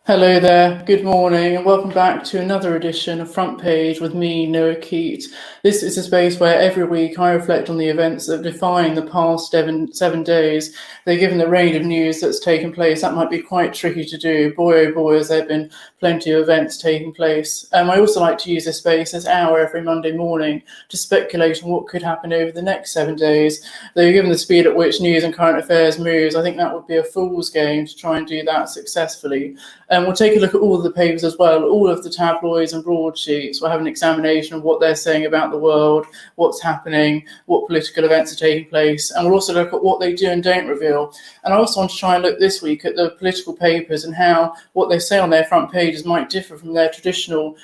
Hello there, good morning, and welcome back to another edition of Front Page with me, Noah Keate. This is a space where every week I reflect on the events that define the past 7 days. Though given the rain of news that's taken place, that might be quite tricky to do. Boy, oh boy, has there been plenty of events taking place. I also like to use this space this hour every Monday morning to speculate on what could happen over the next 7 days. Though given the speed at which news and current affairs moves, I think that would be a fool's game to try and do that successfully. We'll take a look at all of the papers as well, all of the tabloids and broadsheets. We'll have an examination of what they're saying about the world, what's happening, what political events are taking place, and we'll also look at what they do and don't reveal. And I also want to try and look this week at the political papers and how what they say on their front pages might differ from their traditional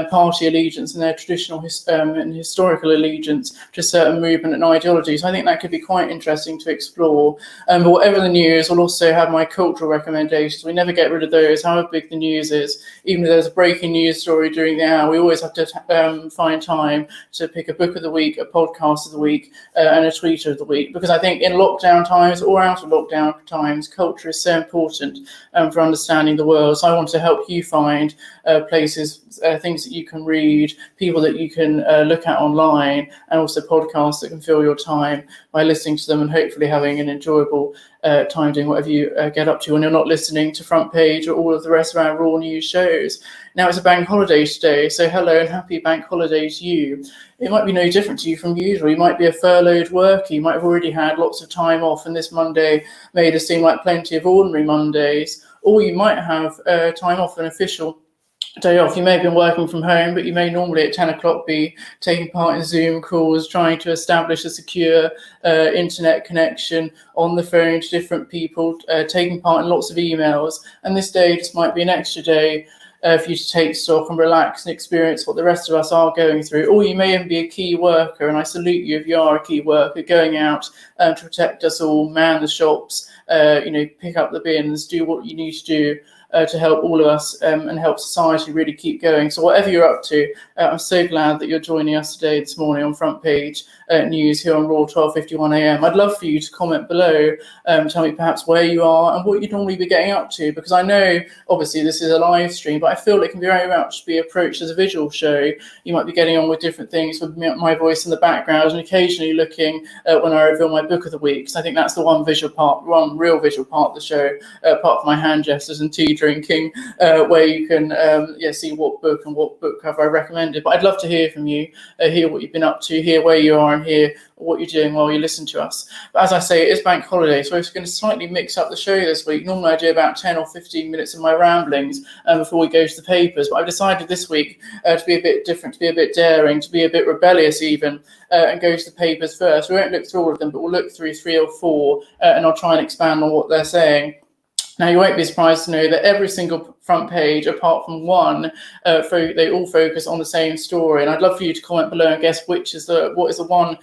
party allegiance and their traditional and historical allegiance to certain movement and ideology. So I think that could be quite interesting to explore. But whatever the news, we'll also have my cultural recommendations. We never get rid of those, however big the news is. Even if there's a breaking news story during the hour, we always have to find time to pick a book of the week, a podcast of the week, and a tweet of the week. Because I think in lockdown times or out of lockdown times, culture is so important for understanding the world. So I want to help you find places, things that you can read, people that you can look at online, and also podcasts that can fill your time by listening to them and hopefully having an enjoyable time doing whatever you get up to when you're not listening to Front Page or all of the rest of our Raw News shows. Now it's a bank holiday today, so hello and happy bank holiday to you. It might be no different to you from usual. You might be a furloughed worker. You might have already had lots of time off, and this Monday made us seem like plenty of ordinary Mondays. Or you might have time off, an official day off. You may have been working from home, but you may normally at 10 o'clock be taking part in Zoom calls, trying to establish a secure internet connection on the phone to different people, taking part in lots of emails. And this day just might be an extra day for you to take stock and relax and experience what the rest of us are going through. Or you may even be a key worker, and I salute you if you are a key worker, going out to protect us all, man the shops, pick up the bins, do what you need to do to help all of us and help society really keep going. So whatever you're up to, I'm so glad that you're joining us today, this morning on Front Page News here on Raw 12:51 a.m. I'd love for you to comment below, tell me perhaps where you are and what you'd normally be getting up to, because I know obviously this is a live stream, but I feel it can very much be approached as a visual show. You might be getting on with different things with my voice in the background and occasionally looking when I reveal my book of the week, because I think that's the one real visual part of the show, apart from my hand gestures and tea drinking, where you can see what book and what book cover I recommended. But I'd love to hear from you, hear what you've been up to, hear where you are and hear what you're doing while you listen to us. But as I say, it is bank holiday, so we're going to slightly mix up the show this week. Normally I do about 10 or 15 minutes of my ramblings before we go to the papers, but I've decided this week to be a bit different, to be a bit daring, to be a bit rebellious even, and go to the papers first. We won't look through all of them, but we'll look through 3 or 4 and I'll try and expand on what they're saying. Now, you won't be surprised to know that every single front page, apart from one, they all focus on the same story. And I'd love for you to comment below and guess what is the one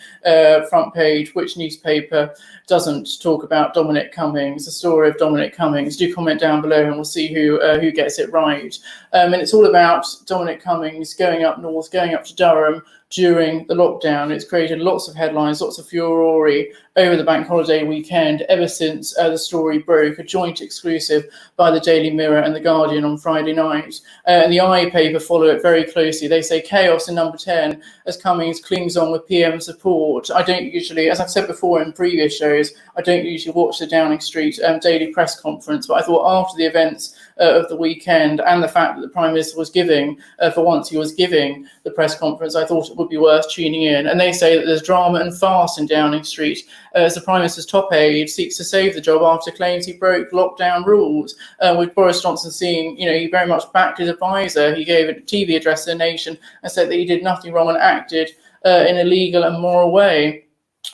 front page, which newspaper doesn't talk about Dominic Cummings, the story of Dominic Cummings. Do comment down below and we'll see who gets it right. And it's all about Dominic Cummings going up north, going up to Durham during the lockdown. It's created lots of headlines, lots of furore over the bank holiday weekend, ever since the story broke, a joint exclusive by the Daily Mirror and the Guardian on Friday night. And the I paper follow it very closely. They say chaos in number 10 as Cummings clings on with PM support. I don't usually, as I've said before in previous shows, I don't usually watch the Downing Street daily press conference, but I thought after the events of the weekend and the fact that the Prime Minister was giving, for once he was giving the press conference, I thought it would be worth tuning in. And they say that there's drama and farce in Downing Street as the Prime Minister's top aide seeks to save the job after claims he broke lockdown rules, with Boris Johnson seeing, he very much backed his advisor. He gave a TV address to the nation and said that he did nothing wrong and acted in a legal and moral way.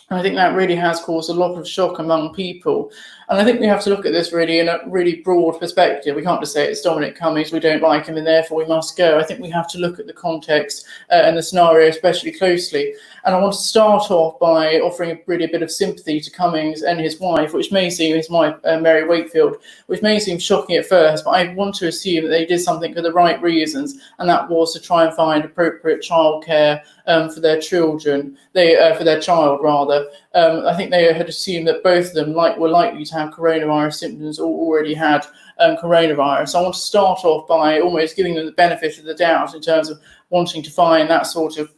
And I think that really has caused a lot of shock among people. And I think we have to look at this really in a really broad perspective. We can't just say it's Dominic Cummings, we don't like him and therefore we must go. I think we have to look at the context and the scenario especially closely. And I want to start off by offering a bit of sympathy to Cummings and his wife, which may seem, his wife Mary Wakefield, which may seem shocking at first, but I want to assume that they did something for the right reasons, and that was to try and find appropriate childcare for their children, for their child rather. I think they had assumed that both of them were likely to to have coronavirus symptoms or already had coronavirus. I want to start off by almost giving them the benefit of the doubt in terms of wanting to find that sort of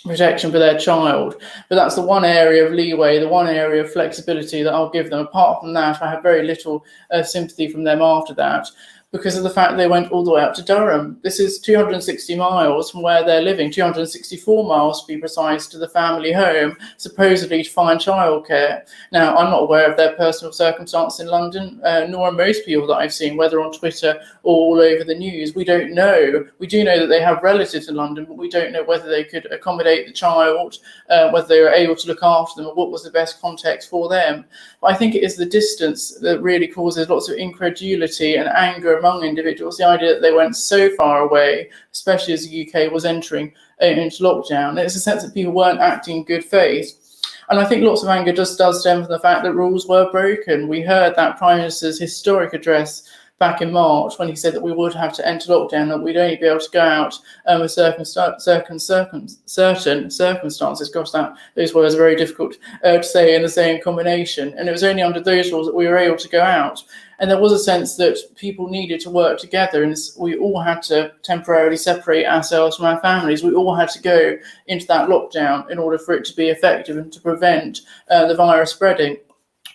protection for their child. But that's the one area of leeway, the one area of flexibility that I'll give them. Apart from that, I have very little sympathy from them after that, because of the fact they went all the way up to Durham. This is 260 miles from where they're living, 264 miles to be precise, to the family home, supposedly to find childcare. Now, I'm not aware of their personal circumstance in London, nor are most people that I've seen, whether on Twitter or all over the news. We don't know. We do know that they have relatives in London, but we don't know whether they could accommodate the child, whether they were able to look after them, or what was the best context for them. But I think it is the distance that really causes lots of incredulity and anger among individuals, the idea that they went so far away, especially as the UK was entering into lockdown. It's a sense that people weren't acting in good faith. And I think lots of anger just does stem from the fact that rules were broken. We heard that Prime Minister's historic address back in March when he said that we would have to enter lockdown, that we'd only be able to go out with certain circumstances. Gosh, those words are very difficult to say in the same combination. And it was only under those rules that we were able to go out. And there was a sense that people needed to work together, and we all had to temporarily separate ourselves from our families. We all had to go into that lockdown in order for it to be effective and to prevent the virus spreading.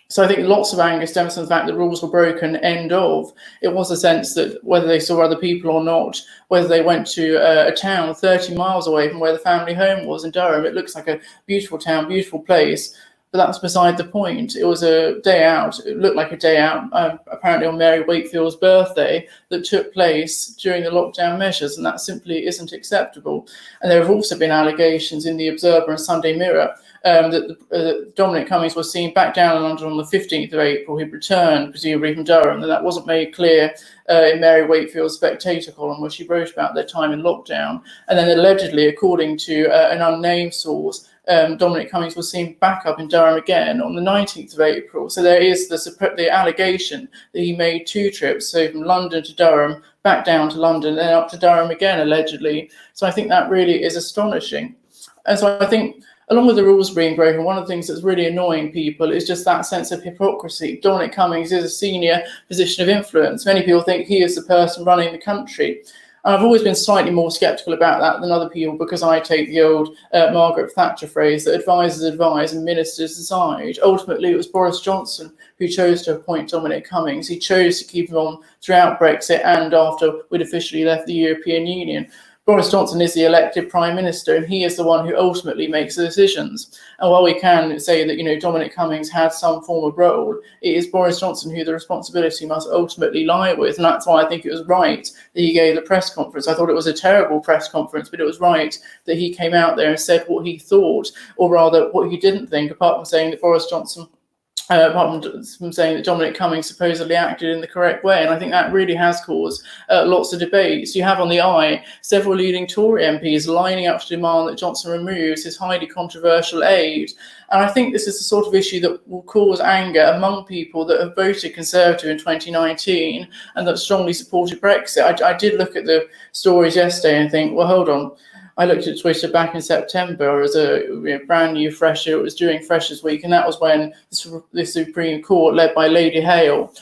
So I think lots of anger stems from the fact that rules were broken, end of. It was a sense that whether they saw other people or not, whether they went to a town 30 miles away from where the family home was in Durham, it looks like a beautiful town, beautiful place. But that's beside the point. It was a day out. It looked like a day out, apparently on Mary Wakefield's birthday, that took place during the lockdown measures, and that simply isn't acceptable. And there have also been allegations in the Observer and Sunday Mirror that Dominic Cummings was seen back down in London on the 15th of April. He'd returned, presumably from Durham, and that wasn't made clear in Mary Wakefield's Spectator column, where she wrote about their time in lockdown. And then allegedly, according to an unnamed source, Dominic Cummings was seen back up in Durham again on the 19th of April. So there is the allegation that he made two trips, so from London to Durham, back down to London, then up to Durham again, allegedly. So I think that really is astonishing. And so I think, along with the rules being broken, one of the things that's really annoying people is just that sense of hypocrisy. Dominic Cummings is a senior position of influence. Many people think he is the person running the country. I've always been slightly more sceptical about that than other people, because I take the old Margaret Thatcher phrase that advisors advise and ministers decide. Ultimately, it was Boris Johnson who chose to appoint Dominic Cummings. He chose to keep him on throughout Brexit and after we'd officially left the European Union. Boris Johnson is the elected Prime Minister, and he is the one who ultimately makes the decisions. And while we can say that, Dominic Cummings had some form of role, it is Boris Johnson who the responsibility must ultimately lie with. And that's why I think it was right that he gave the press conference. I thought it was a terrible press conference, but it was right that he came out there and said what he thought, or rather what he didn't think, apart from saying that Dominic Cummings supposedly acted in the correct way. And I think that really has caused lots of debates. You have on the eye several leading Tory MPs lining up to demand that Johnson removes his highly controversial aid. And I think this is the sort of issue that will cause anger among people that have voted Conservative in 2019 and that strongly supported Brexit. I did look at the stories yesterday and think, well, hold on. I looked at Twitter back in September as a brand new Fresher. It was during Freshers Week, and that was when the Supreme Court, led by Lady Hale,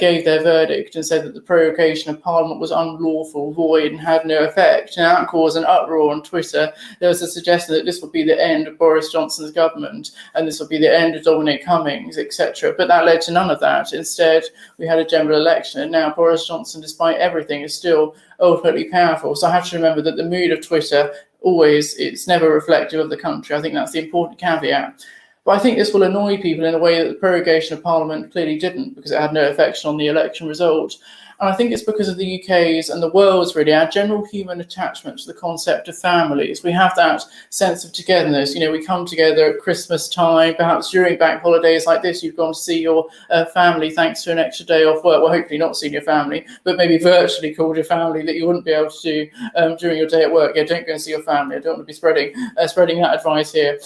gave their verdict and said that the prorocation of Parliament was unlawful, void, and had no effect. And that caused an uproar on Twitter. There was a suggestion that this would be the end of Boris Johnson's government, and this would be the end of Dominic Cummings, etc. But that led to none of that. Instead, we had a general election, and now Boris Johnson, despite everything, is still ultimately powerful. So I have to remember that the mood of Twitter it's never reflective of the country. I think that's the important caveat. But I think this will annoy people in a way that the prorogation of Parliament clearly didn't, because it had no effect on the election result. And I think it's because of the UK's and the world's, really, our general human attachment to the concept of families. We have that sense of togetherness. We come together at Christmas time, perhaps during bank holidays like this, you've gone to see your family thanks to an extra day off work. Well, hopefully not seeing your family, but maybe virtually called your family that you wouldn't be able to do during your day at work. Yeah, don't go and see your family. I don't want to be spreading that advice here.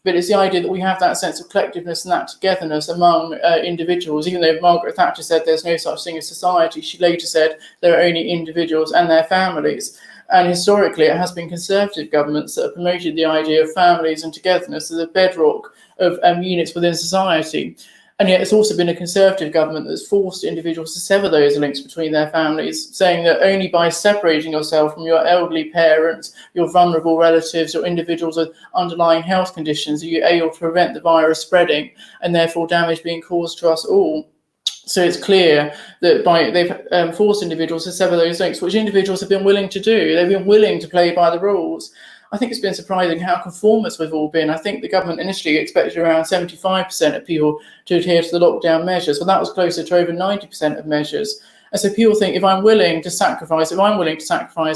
But it's the idea that we have that sense of collectiveness and that togetherness among individuals. Even though Margaret Thatcher said there's no such thing as society, she later said there are only individuals and their families. And historically, it has been Conservative governments that have promoted the idea of families and togetherness as a bedrock of units within society. And yet it's also been a Conservative government that's forced individuals to sever those links between their families, saying that only by separating yourself from your elderly parents, your vulnerable relatives, or individuals with underlying health conditions are you able to prevent the virus spreading and therefore damage being caused to us all. So it's clear that they've forced individuals to sever those links, which individuals have been willing to do. They've been willing to play by the rules. I think it's been surprising how conformist we've all been. I think the government initially expected around 75% of people to adhere to the lockdown measures. Well, that was closer to over 90% of measures. And so people think if I'm willing to sacrifice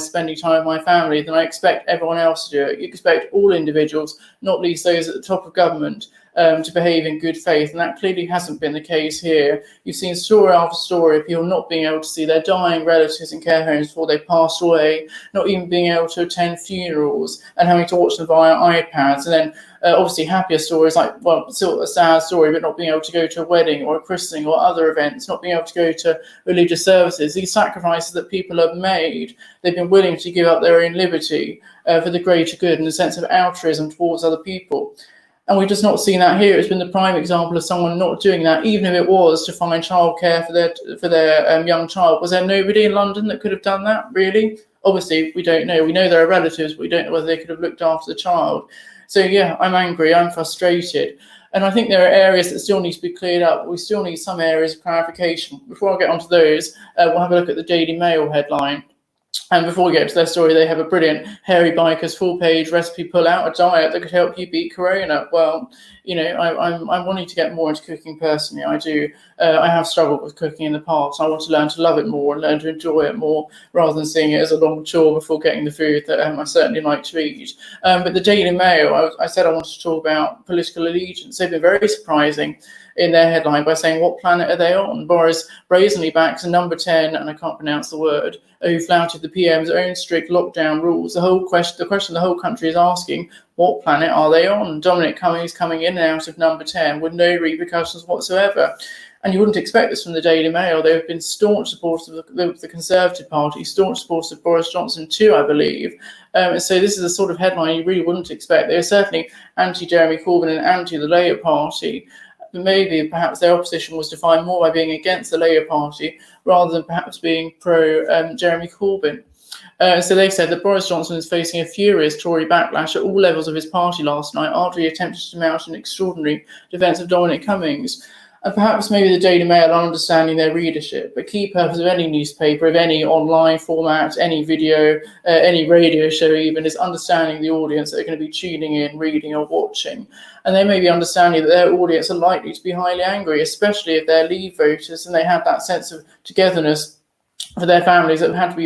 spending time with my family, then I expect everyone else to do it. You expect all individuals, not least those at the top of government, to behave in good faith. And that clearly hasn't been the case here. You've seen story after story of people not being able to see their dying relatives in care homes before they passed away, not even being able to attend funerals and having to watch them via iPads. And then obviously happier stories like, well, still a sad story, but not being able to go to a wedding or a christening or other events, not being able to go to religious services. These sacrifices that people have made, they've been willing to give up their own liberty for the greater good and a sense of altruism towards other people. And we've just not seen that here. It's been the prime example of someone not doing that, even if it was to find childcare for their young child. Was there nobody in London that could have done that, really? Obviously, we don't know. We know there are relatives, but we don't know whether they could have looked after the child. So, yeah, I'm angry. I'm frustrated. And I think there are areas that still need to be cleared up. We still need some areas of clarification. Before I get onto those, we'll have a look at the Daily Mail headline. And before we get to their story, they have a brilliant Hairy Bikers full-page recipe pull-out, a diet that could help you beat Corona. Well, you know, I'm wanting to get more into cooking personally. I do. I have struggled with cooking in the past. I want to learn to love it more and learn to enjoy it more rather than seeing it as a long chore before getting the food that I certainly like to eat. But the Daily Mail, I said I wanted to talk about political allegiance. They've been very surprising in their headline by saying, what planet are they on? Boris brazenly backs a number 10, and I can't pronounce the word, who flouted the PM's own strict lockdown rules. The question the whole country is asking, what planet are they on? Dominic Cummings coming in and out of number 10 with no repercussions whatsoever. And you wouldn't expect this from the Daily Mail. They've been staunch supporters of the Conservative Party, staunch supporters of Boris Johnson too, I believe. And so this is a sort of headline you really wouldn't expect. They're certainly anti-Jeremy Corbyn and anti-the Labour Party. But maybe perhaps their opposition was defined more by being against the Labour Party rather than perhaps being pro-Jeremy Corbyn. So they said that Boris Johnson is facing a furious Tory backlash at all levels of his party last night after he attempted to mount an extraordinary defence of Dominic Cummings. And perhaps maybe the Daily Mail are understanding their readership. The key purpose of any newspaper, of any online format, any video, any radio show even, is understanding the audience that are going to be tuning in, reading or watching. And they may be understanding that their audience are likely to be highly angry, especially if they're Leave voters and they have that sense of togetherness for their families that's had to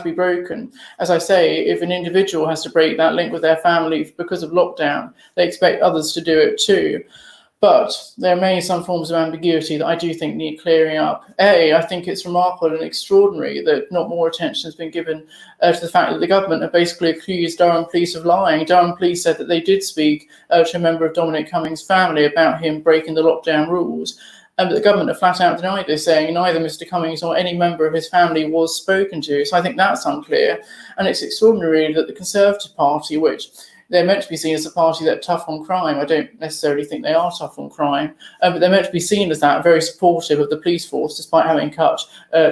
be broken. As I say, if an individual has to break that link with their family because of lockdown, they expect others to do it too. But there remain some forms of ambiguity that I do think need clearing up. I think it's remarkable and extraordinary that not more attention has been given to the fact that the government have basically accused Durham police of lying. Durham police said that they did speak to a member of Dominic Cummings' family about him breaking the lockdown rules. But the government have flat out denied this, saying neither Mr. Cummings or any member of his family was spoken to. So I think that's unclear. And it's extraordinary that the Conservative Party, which they're meant to be seen as a party that are tough on crime. I don't necessarily think they are tough on crime, but they're meant to be seen as that, very supportive of the police force, despite having cut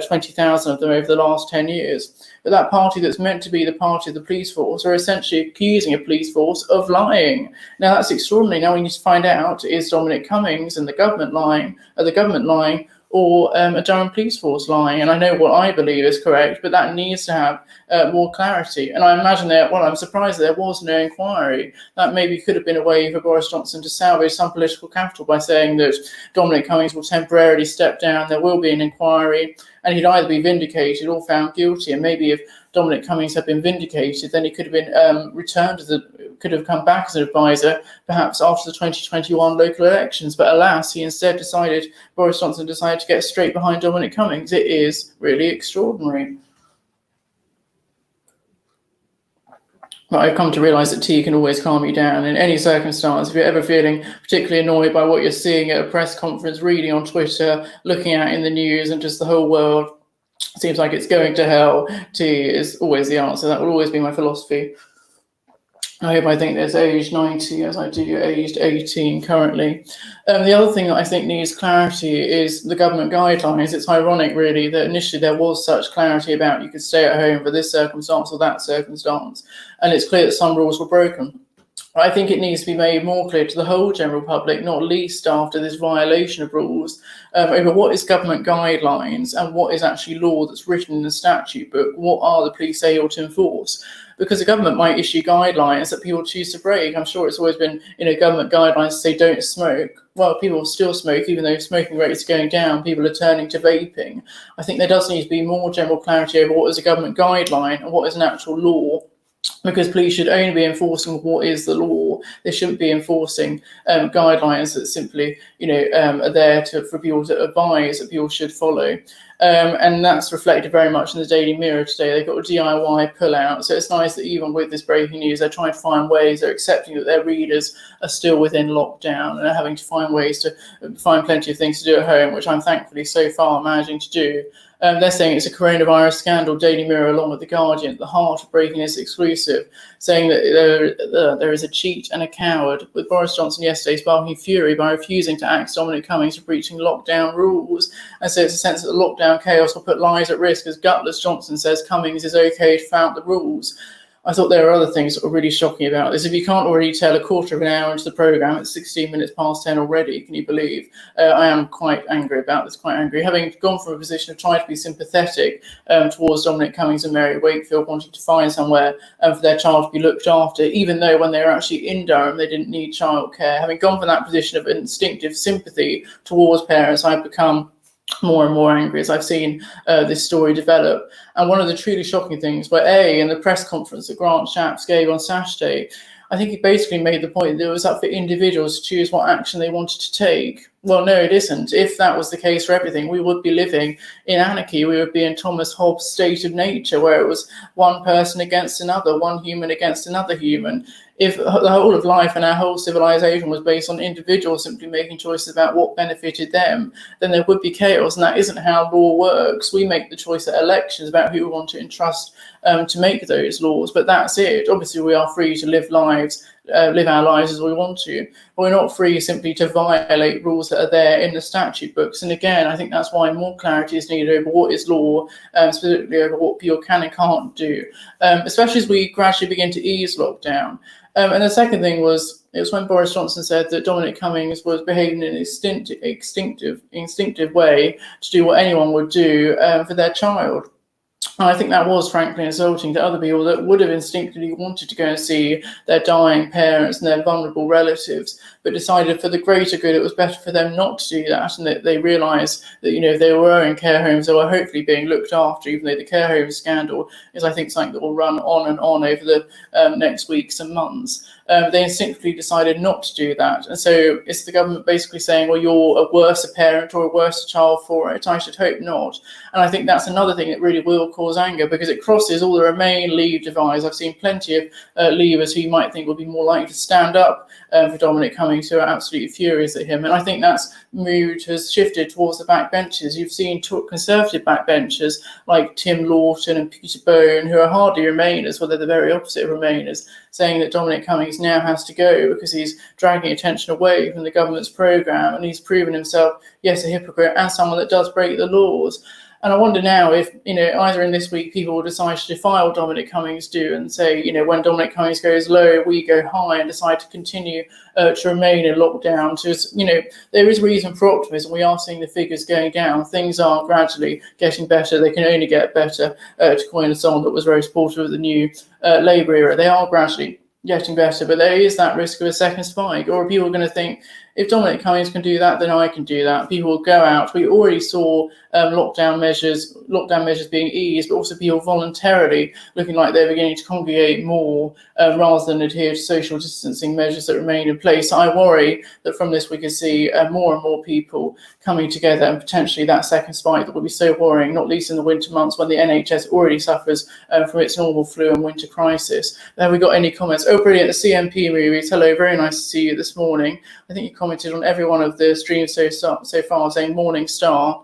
20,000 of them over the last 10 years. But that party that's meant to be the party of the police force are essentially accusing a police force of lying. Now, that's extraordinary. Now we need to find out, is Dominic Cummings and the government lying, or a Durham police force lying? And I know what I believe is correct, but that needs to have more clarity. And I imagine I'm surprised there was no inquiry. That maybe could have been a way for Boris Johnson to salvage some political capital by saying that Dominic Cummings will temporarily step down, there will be an inquiry, and he'd either be vindicated or found guilty. And maybe if Dominic Cummings had been vindicated, then he could have been could have come back as an advisor, perhaps after the 2021 local elections. But alas, Boris Johnson decided to get straight behind Dominic Cummings. It is really extraordinary. But I've come to realise that tea can always calm you down in any circumstance. If you're ever feeling particularly annoyed by what you're seeing at a press conference, reading on Twitter, looking at in the news, and just the whole world seems like it's going to hell, tea is always the answer. That will always be my philosophy. I hope I think there's age 90 as I do aged 18 currently. The other thing that I think needs clarity is the government guidelines. It's ironic, really, that initially there was such clarity about you could stay at home for this circumstance or that circumstance, and it's clear that some rules were broken. I think it needs to be made more clear to the whole general public, not least after this violation of rules, over what is government guidelines and what is actually law that's written in the statute book. What are the police able to enforce? Because the government might issue guidelines that people choose to break. I'm sure it's always been, government guidelines to say don't smoke. Well, people still smoke, even though smoking rates are going down. People are turning to vaping. I think there does need to be more general clarity over what is a government guideline and what is an actual law, because police should only be enforcing what is the law. They shouldn't be enforcing guidelines that simply, are there for people to advise that people should follow. And that's reflected very much in the Daily Mirror today. They've got a DIY pullout. So it's nice that even with this breaking news, they're trying to find ways, they're accepting that their readers are still within lockdown and are having to find ways to find plenty of things to do at home, which I'm thankfully so far managing to do. They're saying it's a coronavirus scandal. Daily Mirror, along with The Guardian, at the heart of breaking this exclusive, saying that there is a cheat and a coward, with Boris Johnson yesterday sparking fury by refusing to axe Dominic Cummings for breaching lockdown rules. And so it's a sense that the lockdown chaos will put lives at risk, as gutless Johnson says Cummings is okay to flout the rules. I thought there were other things that were really shocking about this. If you can't already tell a quarter of an hour into the programme, it's 16 minutes past 10 already, can you believe? I am quite angry about this, quite angry. Having gone from a position of trying to be sympathetic towards Dominic Cummings and Mary Wakefield wanting to find somewhere for their child to be looked after, even though when they were actually in Durham, they didn't need childcare. Having gone from that position of instinctive sympathy towards parents, I've become more and more angry as I've seen this story develop. And one of the truly shocking things were, in the press conference that Grant Shapps gave on Saturday, I think he basically made the point that it was up for individuals to choose what action they wanted to take. Well, no, it isn't. If that was the case for everything, we would be living in anarchy. We would be in Thomas Hobbes' state of nature, where it was one person against another, one human against another human. If the whole of life and our whole civilization was based on individuals simply making choices about what benefited them, then there would be chaos, and that isn't how law works. We make the choice at elections about who we want to entrust to make those laws, but that's it. Obviously, we are free to live our lives as we want to, but we're not free simply to violate rules that are there in the statute books. And again, I think that's why more clarity is needed over what is law, specifically over what people can and can't do, especially as we gradually begin to ease lockdown. And the second thing was, it was when Boris Johnson said that Dominic Cummings was behaving in an instinctive way to do what anyone would do for their child. And I think that was frankly insulting to other people that would have instinctively wanted to go and see their dying parents and their vulnerable relatives, but decided for the greater good it was better for them not to do that, and that they realised that, if they were in care homes, they were hopefully being looked after, even though the care home scandal is, I think, something that will run on and on over the next weeks and months. They instinctively decided not to do that. And so it's the government basically saying, well, you're a worse parent or a worse child for it. I should hope not. And I think that's another thing that really will cause anger, because it crosses all the Remain Leave divides. I've seen plenty of Leavers who you might think would be more likely to stand up for Dominic Cummings, who are absolutely furious at him. And I think that's mood has shifted towards the backbenchers. You've seen Conservative backbenchers like Tim Lawton and Peter Bone, who are hardly Remainers, well, they're the very opposite of Remainers, saying that Dominic Cummings now has to go because he's dragging attention away from the government's programme, and he's proven himself, yes, a hypocrite and someone that does break the laws. And I wonder now if, either in this week people will decide to defy what Dominic Cummings do and say, when Dominic Cummings goes low, we go high, and decide to continue to remain in lockdown. There is reason for optimism. We are seeing the figures going down. Things are gradually getting better. They can only get better, to coin a song that was very supportive of the new Labour era. They are gradually getting better, but there is that risk of a second spike. Or people are going to think, if Dominic Cummings can do that, then I can do that. People will go out. We already saw lockdown measures being eased, but also people voluntarily looking like they're beginning to congregate more rather than adhere to social distancing measures that remain in place. So I worry that from this we could see more and more people coming together, and potentially that second spike that will be so worrying, not least in the winter months when the NHS already suffers from its normal flu and winter crisis. Have we got any comments? Oh, brilliant. The CMP movies. Hello, very nice to see you this morning. I think you commented on every one of the streams so far, saying morning star.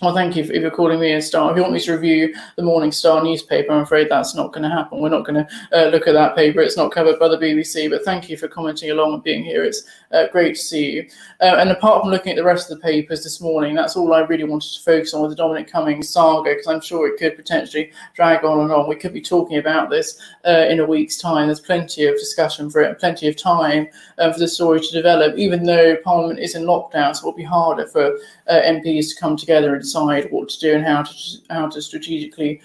Well, thank you if you're calling me a star. If you want me to review the Morning Star newspaper, I'm afraid that's not going to happen. We're not going to look at that paper. It's not covered by the BBC. But thank you for commenting along and being here. It's great to see you. And apart from looking at the rest of the papers this morning, that's all I really wanted to focus on with the Dominic Cummings saga, because I'm sure it could potentially drag on and on. We could be talking about this in a week's time. There's plenty of discussion for it and plenty of time for the story to develop, even though Parliament is in lockdown, so it'll be harder for MPs to come together and decide what to do and how to strategically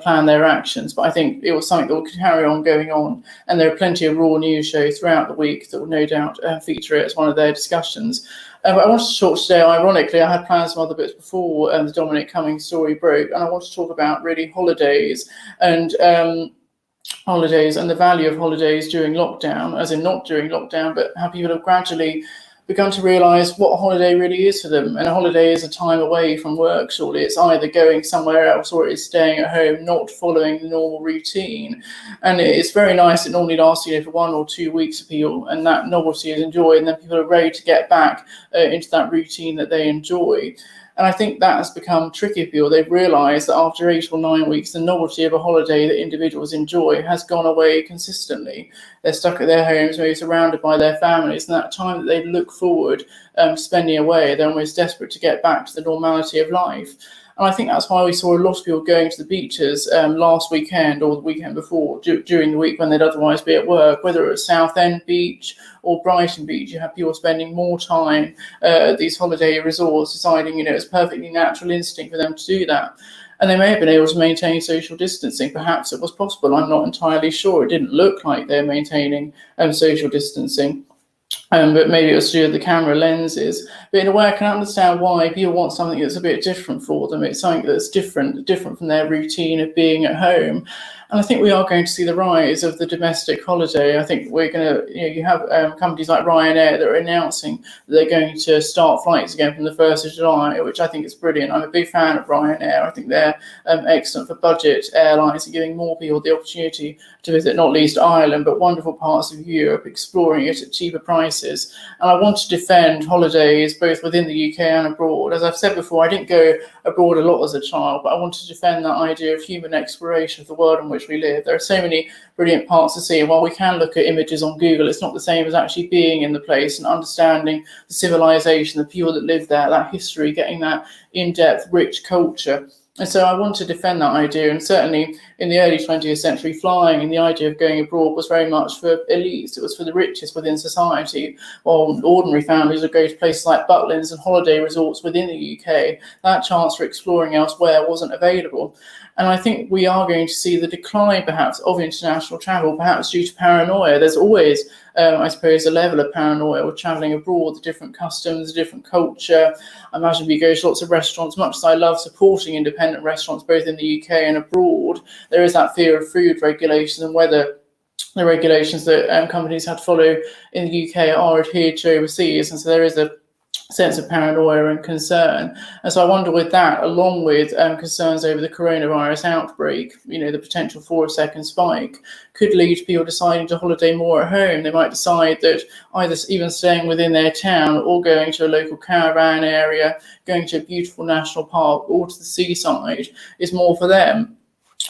plan their actions. But I think it was something that will carry on going on, and there are plenty of raw news shows throughout the week that will no doubt feature it as one of their discussions. But I wanted to talk today, ironically, I had planned some other bits before the Dominic Cummings story broke, and I want to talk about really holidays and the value of holidays during lockdown, as in not during lockdown, but how people have gradually begun to realise what a holiday really is for them. And a holiday is a time away from work, surely. It's either going somewhere else or it's staying at home, not following the normal routine. And it's very nice. It normally lasts, for 1 or 2 weeks of people, and that novelty is enjoyed, and then people are ready to get back into that routine that they enjoy. And I think that has become tricky for people. They've realised that after 8 or 9 weeks, the novelty of a holiday that individuals enjoy has gone away consistently. They're stuck at their homes, maybe surrounded by their families, and that time that they look forward spending away, they're almost desperate to get back to the normality of life. And I think that's why we saw a lot of people going to the beaches last weekend or the weekend before, during the week when they'd otherwise be at work, whether it was Southend Beach or Brighton Beach. You have people spending more time at these holiday resorts, deciding, it's a perfectly natural instinct for them to do that. And they may have been able to maintain social distancing. Perhaps it was possible. I'm not entirely sure. It didn't look like they're maintaining social distancing. But maybe it was to do with the camera lenses. But in a way, I can understand why people want something that's a bit different for them. It's something that's different from their routine of being at home. And I think we are going to see the rise of the domestic holiday. I think we're going to, you have companies like Ryanair that are announcing that they're going to start flights again from the 1st of July, which I think is brilliant. I'm a big fan of Ryanair. I think they're excellent for budget airlines and giving more people the opportunity to visit not least Ireland, but wonderful parts of Europe, exploring it at cheaper prices. And I want to defend holidays both within the UK and abroad. As I've said before, I didn't go abroad a lot as a child, but I want to defend that idea of human exploration of the world in which we live. There are so many brilliant parts to see, and while we can look at images on Google, it's not the same as actually being in the place and understanding the civilization, the people that live there, that history, getting that in-depth, rich culture. And so I want to defend that idea. And certainly in the early 20th century, flying and the idea of going abroad was very much for elites. It was for the richest within society, while ordinary families would go to places like Butlins and holiday resorts within the UK. That chance for exploring elsewhere wasn't available. And I think we are going to see the decline, perhaps, of international travel, perhaps due to paranoia. There's always, I suppose, a level of paranoia with travelling abroad, the different customs, the different culture. I imagine we go to lots of restaurants. Much as I love supporting independent restaurants, both in the UK and abroad, there is that fear of food regulations and whether the regulations that companies have to follow in the UK are adhered to overseas. And so there is a sense of paranoia and concern. And so I wonder, with that, along with concerns over the coronavirus outbreak, the potential for a second spike could lead to people deciding to holiday more at home. They might decide that either even staying within their town or going to a local caravan area, going to a beautiful national park or to the seaside is more for them.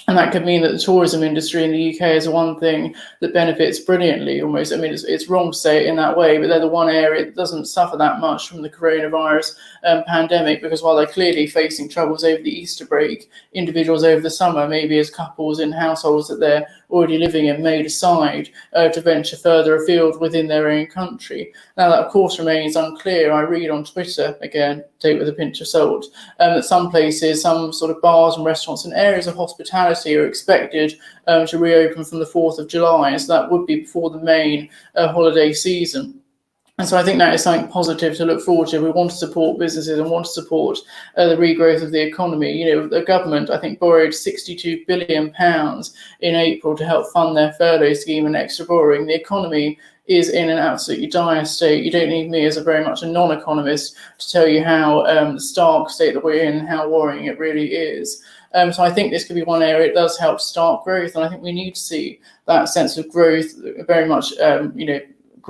And that could mean that the tourism industry in the UK is one thing that benefits brilliantly, almost. I mean, it's wrong to say it in that way, but they're the one area that doesn't suffer that much from the coronavirus pandemic, because while they're clearly facing troubles over the Easter break, individuals over the summer, maybe as couples in households that they're already living in, may decide to venture further afield within their own country. Now, that, of course, remains unclear. I read on Twitter, again, take it with a pinch of salt, that some places, some sort of bars and restaurants and areas of hospitality are expected to reopen from the 4th of July. So that would be before the main holiday season. And so I think that is something positive to look forward to. We want to support businesses and want to support the regrowth of the economy. The government, I think, borrowed £62 billion in April to help fund their furlough scheme and extra borrowing. The economy is in an absolutely dire state. You don't need me as a very much a non-economist to tell you how the stark state that we're in and how worrying it really is. So I think this could be one area it does help start growth, and I think we need to see that sense of growth very much,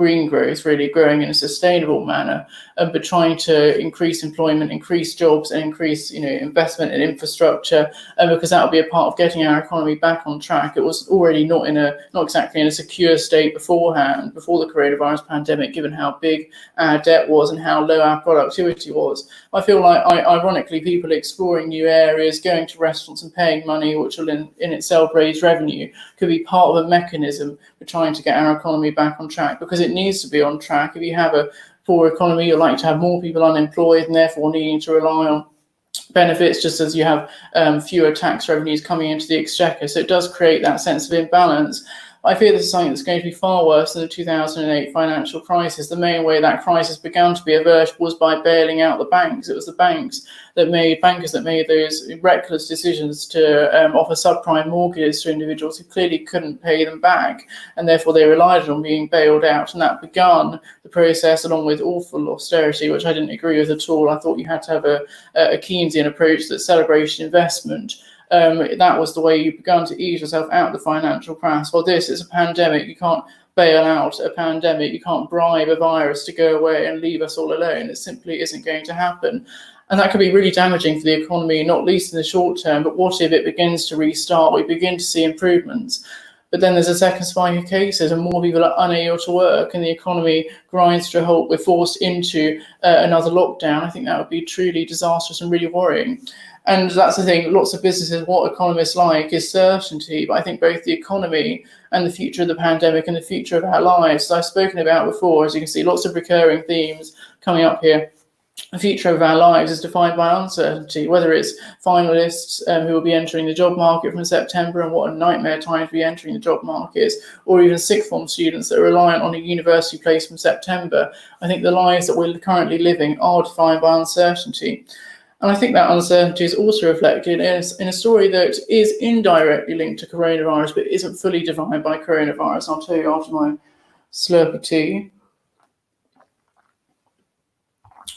green growth, really growing in a sustainable manner, but trying to increase employment, increase jobs, and increase investment in infrastructure, because that will be a part of getting our economy back on track. It was already not exactly in a secure state beforehand, before the coronavirus pandemic, given how big our debt was and how low our productivity was. I feel like, ironically, people exploring new areas, going to restaurants and paying money, which will in itself raise revenue, could be part of a mechanism for trying to get our economy back on track, because it needs to be on track. If you have a poor economy, you're likely to have more people unemployed and therefore needing to rely on benefits, just as you have fewer tax revenues coming into the exchequer. So it does create that sense of imbalance. I fear this is something that's going to be far worse than the 2008 financial crisis. The main way that crisis began to be averted was by bailing out the banks. It was the bankers that made those reckless decisions to offer subprime mortgages to individuals who clearly couldn't pay them back, and therefore they relied on being bailed out. And that began the process, along with awful austerity, which I didn't agree with at all. I thought you had to have a Keynesian approach that celebration investment. That was the way you began to ease yourself out of the financial crash. Well, this is a pandemic. You can't bail out a pandemic. You can't bribe a virus to go away and leave us all alone. It simply isn't going to happen. And that could be really damaging for the economy, not least in the short term. But what if it begins to restart? We begin to see improvements. But then there's a second spike of cases and more people are unable to work and the economy grinds to a halt. We're forced into another lockdown. I think that would be truly disastrous and really worrying. And that's the thing, lots of businesses, what economists like is certainty. But I think both the economy and the future of the pandemic and the future of our lives, as I've spoken about before, as you can see, lots of recurring themes coming up here. The future of our lives is defined by uncertainty, whether it's finalists who will be entering the job market from September, and what a nightmare time to be entering the job market, or even sixth form students that are reliant on a university place from September. I think the lives that we're currently living are defined by uncertainty. And I think that uncertainty is also reflected in a story that is indirectly linked to coronavirus, but isn't fully defined by coronavirus. I'll tell you after my slurp of tea.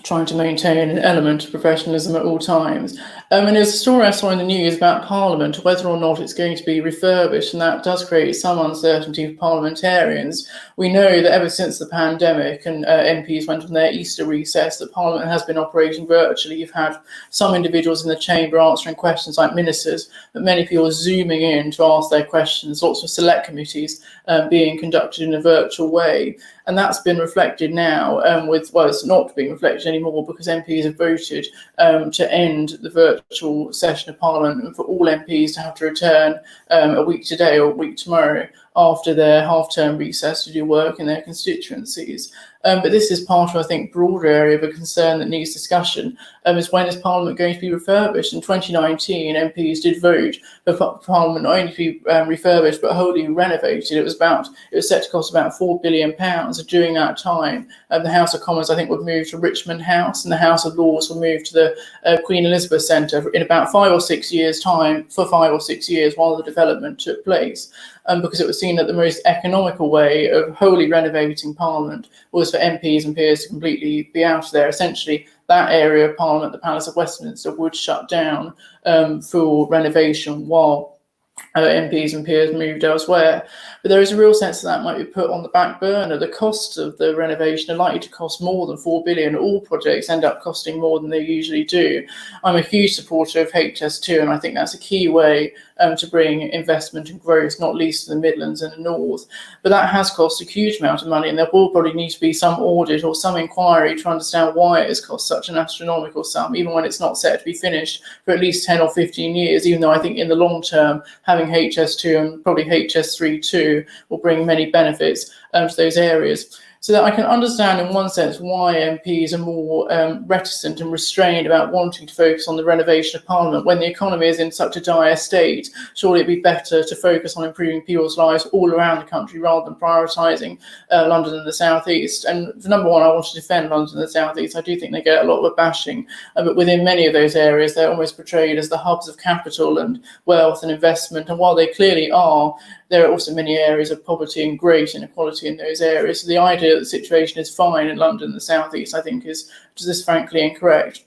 Trying to maintain an element of professionalism at all times. And there's a story I saw in the news about Parliament, whether or not it's going to be refurbished, and that does create some uncertainty for parliamentarians. We know that ever since the pandemic and MPs went on their Easter recess, that Parliament has been operating virtually. You've had some individuals in the chamber answering questions like ministers, but many people zooming in to ask their questions, lots of select committees being conducted in a virtual way. And that's been reflected now it's not being reflected anymore because MPs have voted to end the virtual session of Parliament and for all MPs to have to return a week today or a week tomorrow after their half-term recess to do work in their constituencies. But this is part of, I think, broader area of a concern that needs discussion, is when is Parliament going to be refurbished? In 2019, MPs did vote for Parliament not only to be refurbished, but wholly renovated. It was set to cost about £4 billion. And during that time, the House of Commons, I think, would move to Richmond House, and the House of Lords will move to the Queen Elizabeth Centre in about 5 or 6 years' time, for 5 or 6 years while the development took place. Because it was seen that the most economical way of wholly renovating Parliament was for MPs and peers to completely be out of there. Essentially, that area of Parliament, the Palace of Westminster, would shut down for renovation while MPs and peers moved elsewhere. But there is a real sense that might be put on the back burner. The costs of the renovation are likely to cost more than £4 billion. All projects end up costing more than they usually do. I'm a huge supporter of HS2, and I think that's a key way to bring investment and growth, not least in the Midlands and the North. But that has cost a huge amount of money, and there will probably need to be some audit or some inquiry to understand why it has cost such an astronomical sum, even when it's not set to be finished for at least 10 or 15 years, even though I think in the long term, having HS2 and probably HS3 too will bring many benefits to those areas. So that I can understand in one sense why MPs are more reticent and restrained about wanting to focus on the renovation of Parliament when the economy is in such a dire state. Surely it'd be better to focus on improving people's lives all around the country rather than prioritising London and the South East. And for number one, I want to defend London and the South East. I do think they get a lot of bashing, but within many of those areas, they're almost portrayed as the hubs of capital and wealth and investment. And while they clearly are, there are also many areas of poverty and great inequality in those areas. So the idea that the situation is fine in London and the South East, I think, is just frankly incorrect.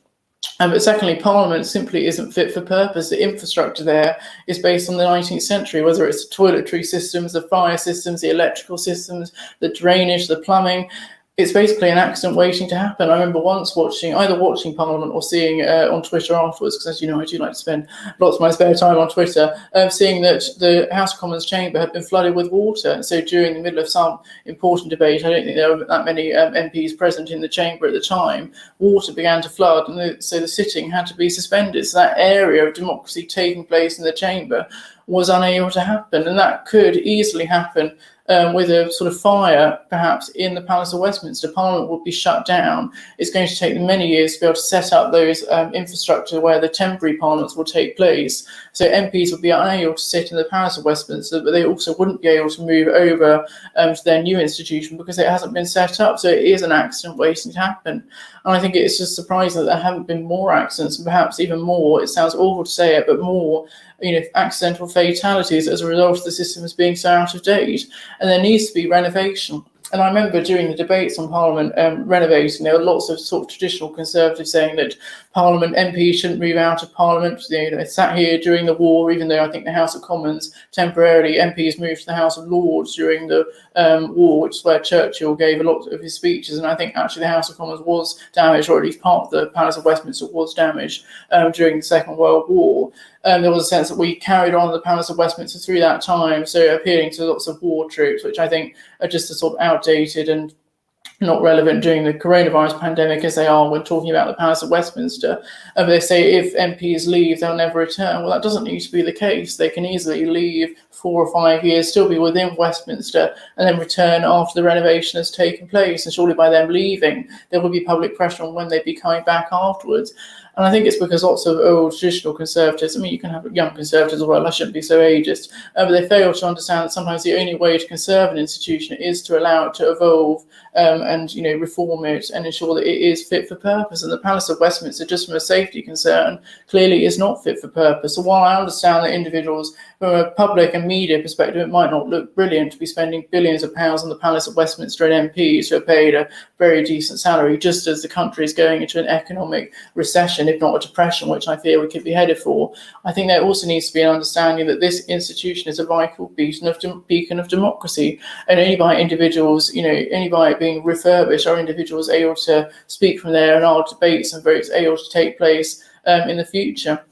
But secondly, Parliament simply isn't fit for purpose. The infrastructure there is based on the 19th century, whether it's the toiletry systems, the fire systems, the electrical systems, the drainage, the plumbing. It's basically an accident waiting to happen. I remember once either watching Parliament or seeing on Twitter afterwards, because as you know, I do like to spend lots of my spare time on Twitter, seeing that the House of Commons chamber had been flooded with water. And so during the middle of some important debate, I don't think there were that many MPs present in the chamber at the time, water began to flood, and so the sitting had to be suspended. So that area of democracy taking place in the chamber was unable to happen, and that could easily happen with a sort of fire, perhaps, in the Palace of Westminster. Parliament would be shut down. It's going to take them many years to be able to set up those infrastructure where the temporary parliaments will take place. So MPs would be unable to sit in the Palace of Westminster, but they also wouldn't be able to move over to their new institution because it hasn't been set up. So it is an accident waiting to happen. And I think it's just surprising that there haven't been more accidents, and perhaps even more, it sounds awful to say it, but more accidental fatalities as a result of the systems being so out of date. And there needs to be renovation. And I remember during the debates on Parliament renovating, there were lots of sort of traditional Conservatives saying that Parliament MPs shouldn't move out of Parliament. They sat here during the war, even though I think the House of Commons temporarily MPs moved to the House of Lords during the war, which is where Churchill gave a lot of his speeches. And I think actually the House of Commons was damaged, or at least part of the Palace of Westminster was damaged during the Second World War. There was a sense that we carried on the Palace of Westminster through that time, so appealing to lots of war troops, which I think are just a sort of outdated and not relevant during the coronavirus pandemic as they are when talking about the Palace of Westminster. They say if MPs leave, they'll never return. Well, that doesn't need to be the case. They can easily leave 4 or 5 years, still be within Westminster, and then return after the renovation has taken place. And surely by them leaving, there will be public pressure on when they'd be coming back afterwards. And I think it's because lots of old traditional Conservatives, I mean, you can have young Conservatives as well, I shouldn't be so ageist, but they fail to understand that sometimes the only way to conserve an institution is to allow it to evolve and reform it and ensure that it is fit for purpose. And the Palace of Westminster, just from a safety concern, clearly is not fit for purpose. So while I understand that individuals, from a public and media perspective, it might not look brilliant to be spending billions of pounds on the Palace of Westminster and MPs who are paid a very decent salary, just as the country is going into an economic recession, if not a depression, which I fear we could be headed for. I think there also needs to be an understanding that this institution is a vital beacon of democracy, and only by individuals, only by it being refurbished are individuals able to speak from there and our debates and votes able to take place in the future.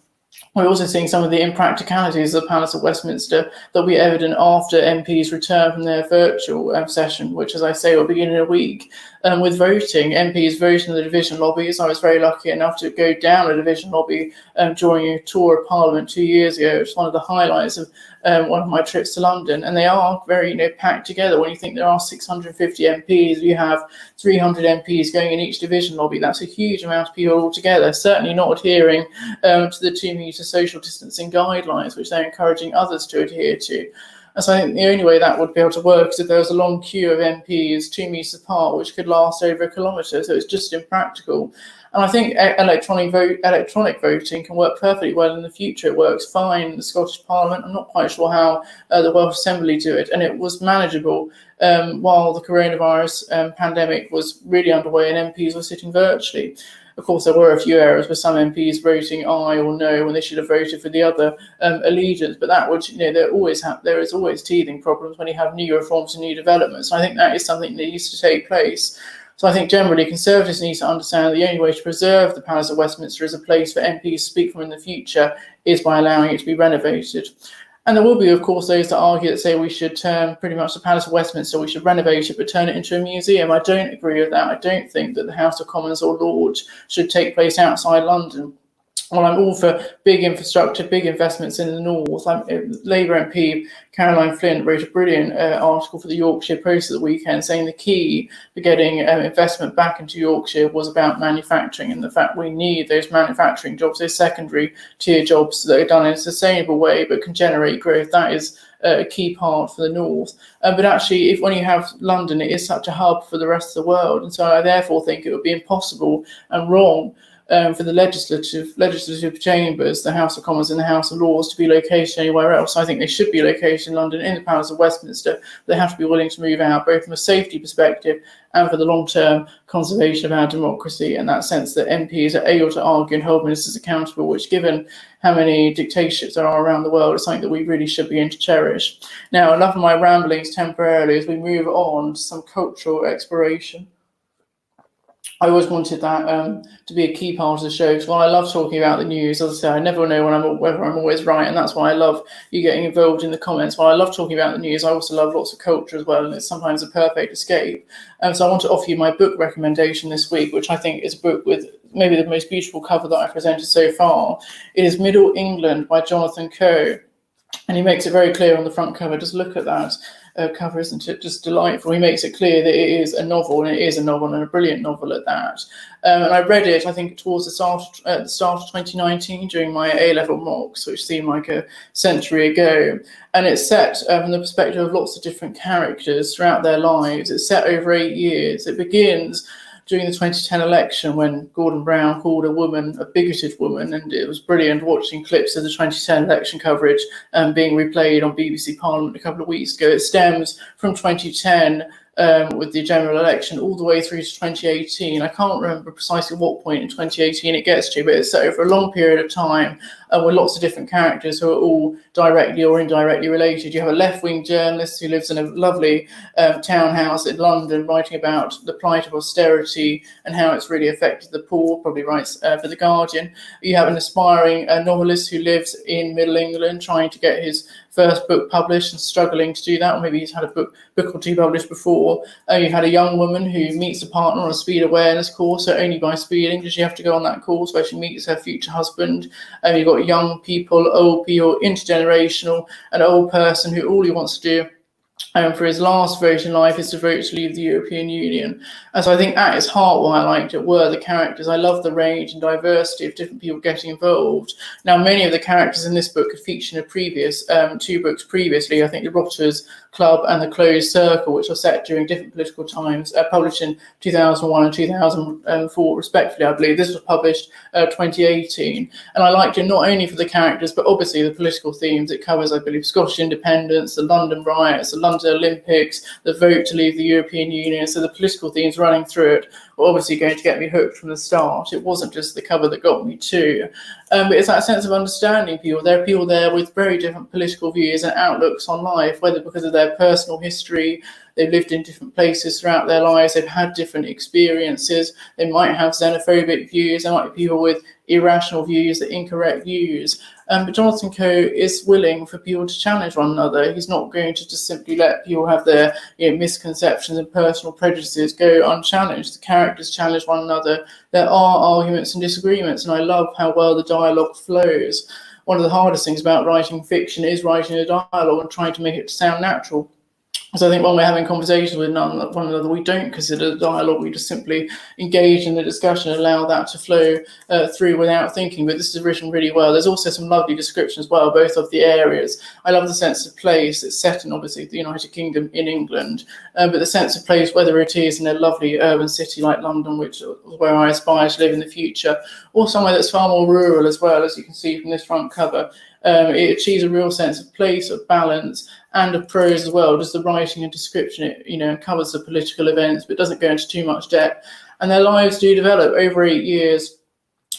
We're also seeing some of the impracticalities of the Palace of Westminster that will be evident after MPs return from their virtual session, which, as I say, will begin in a week. With voting, MPs vote in the division lobbies. I was very lucky enough to go down a division lobby during a tour of Parliament 2 years ago. It's one of the highlights of one of my trips to London, and they are very packed together. When you think there are 650 MPs, you have 300 MPs going in each division lobby. That's a huge amount of people altogether, certainly not adhering to the 2-metre social distancing guidelines, which they're encouraging others to adhere to. And so I think the only way that would be able to work is if there was a long queue of MPs 2 metres apart, which could last over a kilometre. So it's just impractical. And I think electronic voting can work perfectly well in the future. It works fine in the Scottish Parliament. I'm not quite sure how the Welsh Assembly do it. And it was manageable while the coronavirus pandemic was really underway and MPs were sitting virtually. Of course, there were a few areas with some MPs voting aye or no when they should have voted for the other allegiance. But that would, there is always teething problems when you have new reforms and new developments. And I think that is something that needs to take place. So I think generally Conservatives need to understand that the only way to preserve the Palace of Westminster as a place for MPs to speak from in the future is by allowing it to be renovated. And there will be, of course, those that argue that say we should turn pretty much the Palace of Westminster, we should renovate it, but turn it into a museum. I don't agree with that. I don't think that the House of Commons or Lords should take place outside London. Well, I'm all for big infrastructure, big investments in the north. Labour MP Caroline Flint wrote a brilliant article for the Yorkshire Post at the weekend saying the key for getting investment back into Yorkshire was about manufacturing, and the fact we need those manufacturing jobs, those secondary tier jobs that are done in a sustainable way but can generate growth. That is a key part for the north. But actually, when you have London, it is such a hub for the rest of the world. And so I therefore think it would be impossible and wrong for the legislative chambers, the House of Commons and the House of Lords, to be located anywhere else. I think they should be located in London, in the Palace of Westminster. They have to be willing to move out, both from a safety perspective and for the long-term conservation of our democracy, in that sense that MPs are able to argue and hold ministers accountable, which, given how many dictatorships there are around the world, is something that we really should begin to cherish. Now, enough of my ramblings temporarily as we move on to some cultural exploration. I always wanted that to be a key part of the show, because while I love talking about the news, as I say, I never know whether I'm always right, and that's why I love you getting involved in the comments. While I love talking about the news, I also love lots of culture as well, and it's sometimes a perfect escape. So I want to offer you my book recommendation this week, which I think is a book with maybe the most beautiful cover that I've presented so far. It is Middle England by Jonathan Coe, and he makes it very clear on the front cover. Just look at that cover, isn't it just delightful? He makes it clear that it is a novel, and it is a novel, and a brilliant novel at that. And I read it, I think, towards the start of 2019 during my A-level mocks, which seemed like a century ago. And it's set from the perspective of lots of different characters throughout their lives. It's set over 8 years. It begins during the 2010 election, when Gordon Brown called a woman a bigoted woman, and it was brilliant watching clips of the 2010 election coverage being replayed on BBC Parliament a couple of weeks ago. It stems from 2010 with the general election all the way through to 2018. I can't remember precisely what point in 2018 it gets to, but it's set over a long period of time with lots of different characters who are all directly or indirectly related. You have a left-wing journalist who lives in a lovely townhouse in London, writing about the plight of austerity and how it's really affected the poor, probably writes for The Guardian. You have an aspiring novelist who lives in Middle England, trying to get his first book published and struggling to do that, or maybe he's had a book or two published before. You've had a young woman who meets a partner on a speed awareness course, so only by speeding does she have to go on that course, where she meets her future husband. You've got young people, old people, intergenerational, an old person who all he wants to do for his last vote in life is to vote to leave the European Union. And so I think at its heart, what I liked it were the characters. I love the range and diversity of different people getting involved. Now, many of the characters in this book had featured in a previous 2 books previously. I think The Rotters Club and The Closed Circle, which are set during different political times, published in 2001 and 2004 respectively, I believe. This was published 2018. And I liked it not only for the characters, but obviously the political themes it covers. I believe Scottish independence, the London riots, the London Olympics, the vote to leave the European Union. So the political themes running through it were obviously going to get me hooked from the start. It wasn't just the cover that got me too. But it's that sense of understanding people. There are people there with very different political views and outlooks on life, whether because of their personal history, they've lived in different places throughout their lives, they've had different experiences, they might have xenophobic views, there might be people with irrational views, the incorrect views. But Jonathan Coe is willing for people to challenge one another. He's not going to just simply let people have their misconceptions and personal prejudices go unchallenged. The characters challenge one another. There are arguments and disagreements, and I love how well the dialogue flows. One of the hardest things about writing fiction is writing a dialogue and trying to make it sound natural. So I think when we're having conversations with one another, we don't consider the dialogue, we just simply engage in the discussion and allow that to flow through without thinking. But this is written really well. There's also some lovely description as well, both of the areas. I love the sense of place. It's set in, obviously, the United Kingdom in England, but the sense of place, whether it is in a lovely urban city like London, which is where I aspire to live in the future, or somewhere that's far more rural as well, as you can see from this front cover. It achieves a real sense of place, of balance, and of prose as well. Just the writing and description, it covers the political events, but doesn't go into too much depth. And their lives do develop over 8 years.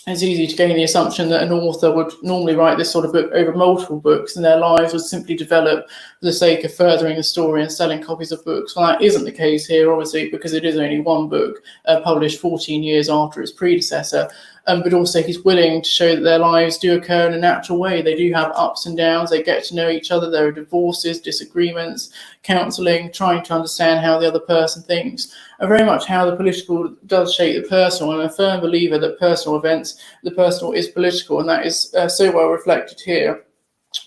It's easy to gain the assumption that an author would normally write this sort of book over multiple books, and their lives would simply develop for the sake of furthering the story and selling copies of books. Well, that isn't the case here, obviously, because it is only one book published 14 years after its predecessor. But also he's willing to show that their lives do occur in a natural way. They do have ups and downs. They get to know each other. There are divorces, disagreements, counselling, trying to understand how the other person thinks, and very much how the political does shape the personal. I'm a firm believer that personal events, the personal is political, and that is so well reflected here.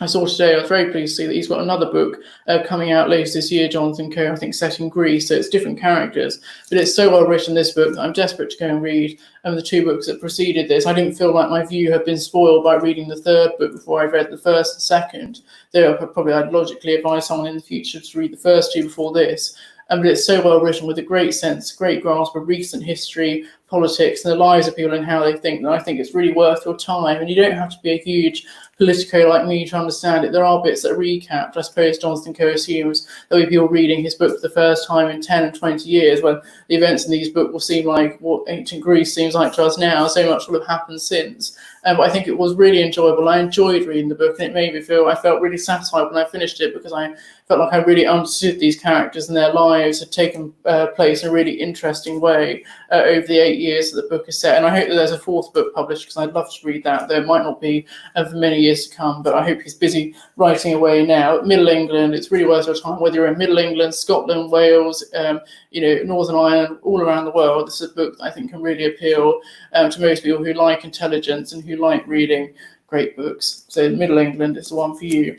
I saw today, I was very pleased to see that he's got another book coming out later this year, Jonathan Coe, I think set in Greece, so it's different characters, but it's so well written, this book, that I'm desperate to go and read the 2 books that preceded this. I didn't feel like my view had been spoiled by reading the 3rd book before I read the 1st and 2nd, though I'd logically advise someone in the future to read the first 2 before this. But it's so well written, with a great sense, great grasp of recent history, politics and the lives of people and how they think, then I think it's really worth your time. And you don't have to be a huge politico like me to understand it. There are bits that are recapped. I suppose Johnston co-assumes there'll be people reading his book for the first time in 10 and 20 years, when the events in these books will seem like what ancient Greece seems like to us now. So much will have happened since. But I think it was really enjoyable. I enjoyed reading the book, and it made me feel, I felt really satisfied when I finished it, because I felt like I really understood these characters and their lives had taken place in a really interesting way over the 8 years that the book is set. And I hope that there's a fourth book published, because I'd love to read that. There might not be for many years to come, but I hope he's busy writing away now. Middle England, it's really worth your time, whether you're in Middle England, Scotland, Wales, Northern Ireland, all around the world. This is a book that I think can really appeal to most people who like intelligence and who like reading great books. So Middle England is the one for you.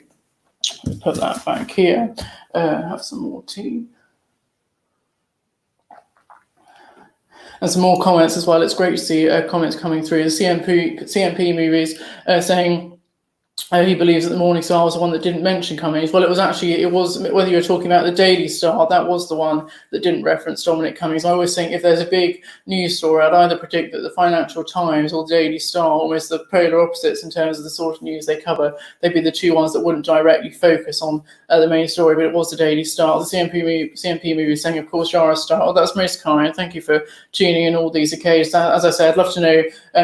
Put that back here. Have some more tea. And some more comments as well. It's great to see comments coming through. The CMP movies saying he believes that the Morning Star was the one that didn't mention Cummings. Well, it was whether you're talking about the Daily Star, that was the one that didn't reference Dominic Cummings. I always think if there's a big news story, I'd either predict that the Financial Times or the Daily Star, almost the polar opposites in terms of the sort of news they cover, they'd be the two ones that wouldn't directly focus on the main story, but it was the Daily Star. The CMP movie saying, of course, you're a star. Oh, that's most kind. Thank you for tuning in all these occasions. As I said, I'd love to know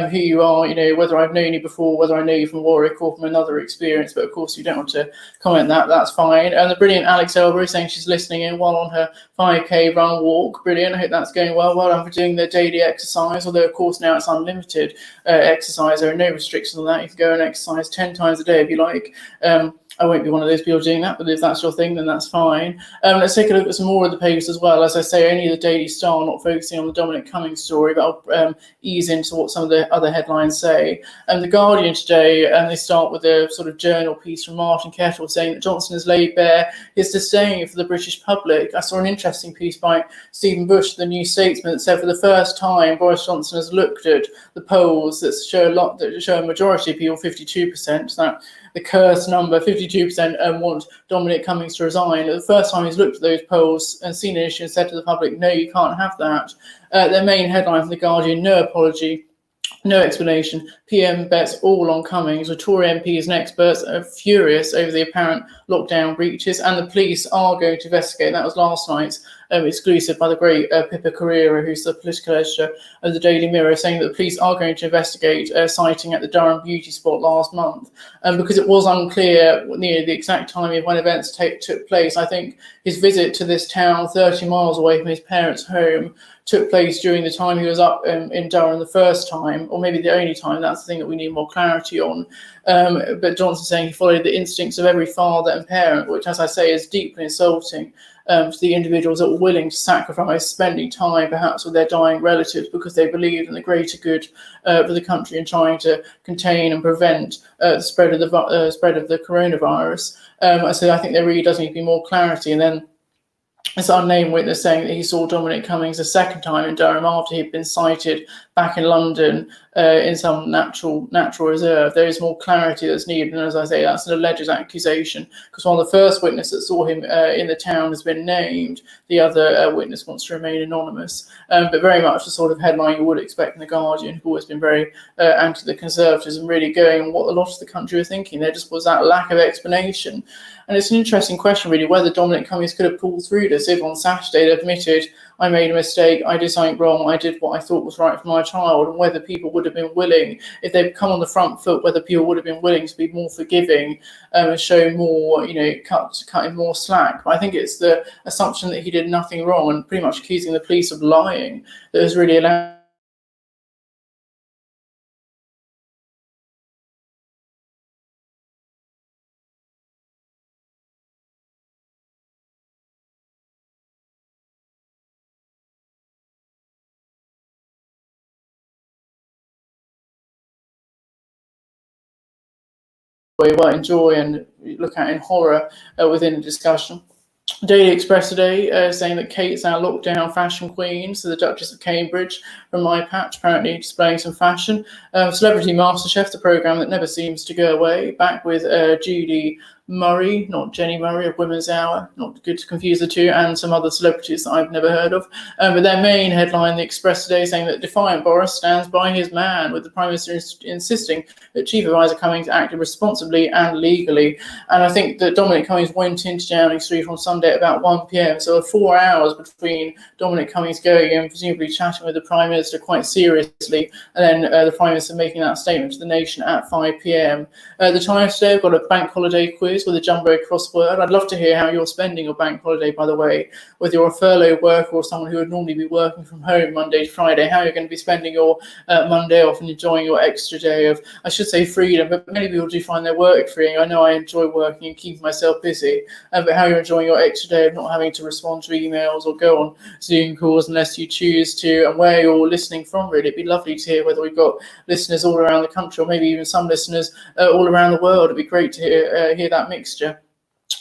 who you are, whether I've known you before, whether I know you from Warwick or from another experience, but of course you don't want to comment that's fine. And the brilliant Alex Elber is saying she's listening in while on her 5k run walk. Brilliant. I hope that's going well. Well done for doing the daily exercise, although of course now it's unlimited exercise. There are no restrictions on that. You can go and exercise 10 times a day if you like. I won't be one of those people doing that, but if that's your thing, then that's fine. Let's take a look at some more of the papers as well. As I say, only the Daily Star, not focusing on the Dominic Cummings story, but I'll ease into what some of the other headlines say. The Guardian today, they start with a sort of journal piece from Martin Kettle saying that Johnson has laid bare his disdain for the British public. I saw an interesting piece by Stephen Bush, the New Statesman, that said for the first time Boris Johnson has looked at the polls that show a majority of people, 52%, that the cursed number, 52% want Dominic Cummings to resign. The first time he's looked at those polls and seen an issue and said to the public, no, you can't have that. Their main headline from The Guardian, no apology, no explanation. PM bets all on Cummings, with Tory MPs and experts are furious over the apparent lockdown breaches, and the police are going to investigate. That was last night's exclusive by the great Pippa Carrera, who's the political editor of the Daily Mirror, saying that the police are going to investigate a sighting at the Durham beauty spot last month. Because it was unclear the exact timing of when events took place. I think his visit to this town 30 miles away from his parents' home took place during the time he was up in Durham the first time, or maybe the only time. That's the thing that we need more clarity on. But Johnson saying he followed the instincts of every father and parent, which, as I say, is deeply insulting to the individuals that were willing to sacrifice spending time perhaps with their dying relatives because they believed in the greater good for the country and trying to contain and prevent the spread of the coronavirus. So I think there really does need to be more clarity. And then this unnamed witness saying that he saw Dominic Cummings a second time in Durham after he'd been sighted back in London in some natural reserve. There is more clarity that's needed, and as I say, that's an alleged accusation, because while the first witness that saw him in the town has been named, the other witness wants to remain anonymous. But very much the sort of headline you would expect in The Guardian, who've always been very anti the Conservatives and really going on what a lot of the country were thinking. There just was that lack of explanation. And it's an interesting question, really, whether Dominic Cummings could have pulled through this if on Saturday they admitted, I made a mistake, I did something wrong, I did what I thought was right for my child, and whether people would have been willing, if they'd come on the front foot, whether people would have been willing to be more forgiving and show more, cut him more slack. But I think it's the assumption that he did nothing wrong and pretty much accusing the police of lying that has really allowed we might enjoy and look at in horror within the discussion. Daily Express today saying that Kate's our lockdown fashion queen, so the Duchess of Cambridge from my patch apparently displaying some fashion. Celebrity MasterChef, the programme that never seems to go away, back with Judy Murray, not Jenny Murray of Women's Hour, not good to confuse the two, and some other celebrities that I've never heard of. But their main headline, the Express today, saying that defiant Boris stands by his man, with the Prime Minister insisting that Chief Advisor Cummings acted responsibly and legally. And I think that Dominic Cummings went into Downing Street on Sunday at about 1 p.m, so 4 hours between Dominic Cummings going and presumably chatting with the Prime Minister quite seriously, and then the Prime Minister making that statement to the nation at 5 p.m. The Times today have got a bank holiday quiz with a jumbo crossword. I'd love to hear how you're spending your bank holiday, by the way, whether you're a furlough worker or someone who would normally be working from home Monday to Friday, how you're going to be spending your Monday off and enjoying your extra day of, I should say, freedom, but many people do find their work freeing. I know I enjoy working and keeping myself busy, but how you're enjoying your extra day of not having to respond to emails or go on Zoom calls unless you choose to, and where you're listening from, really. It'd be lovely to hear whether we've got listeners all around the country or maybe even some listeners all around the world. It'd be great to hear that mixture.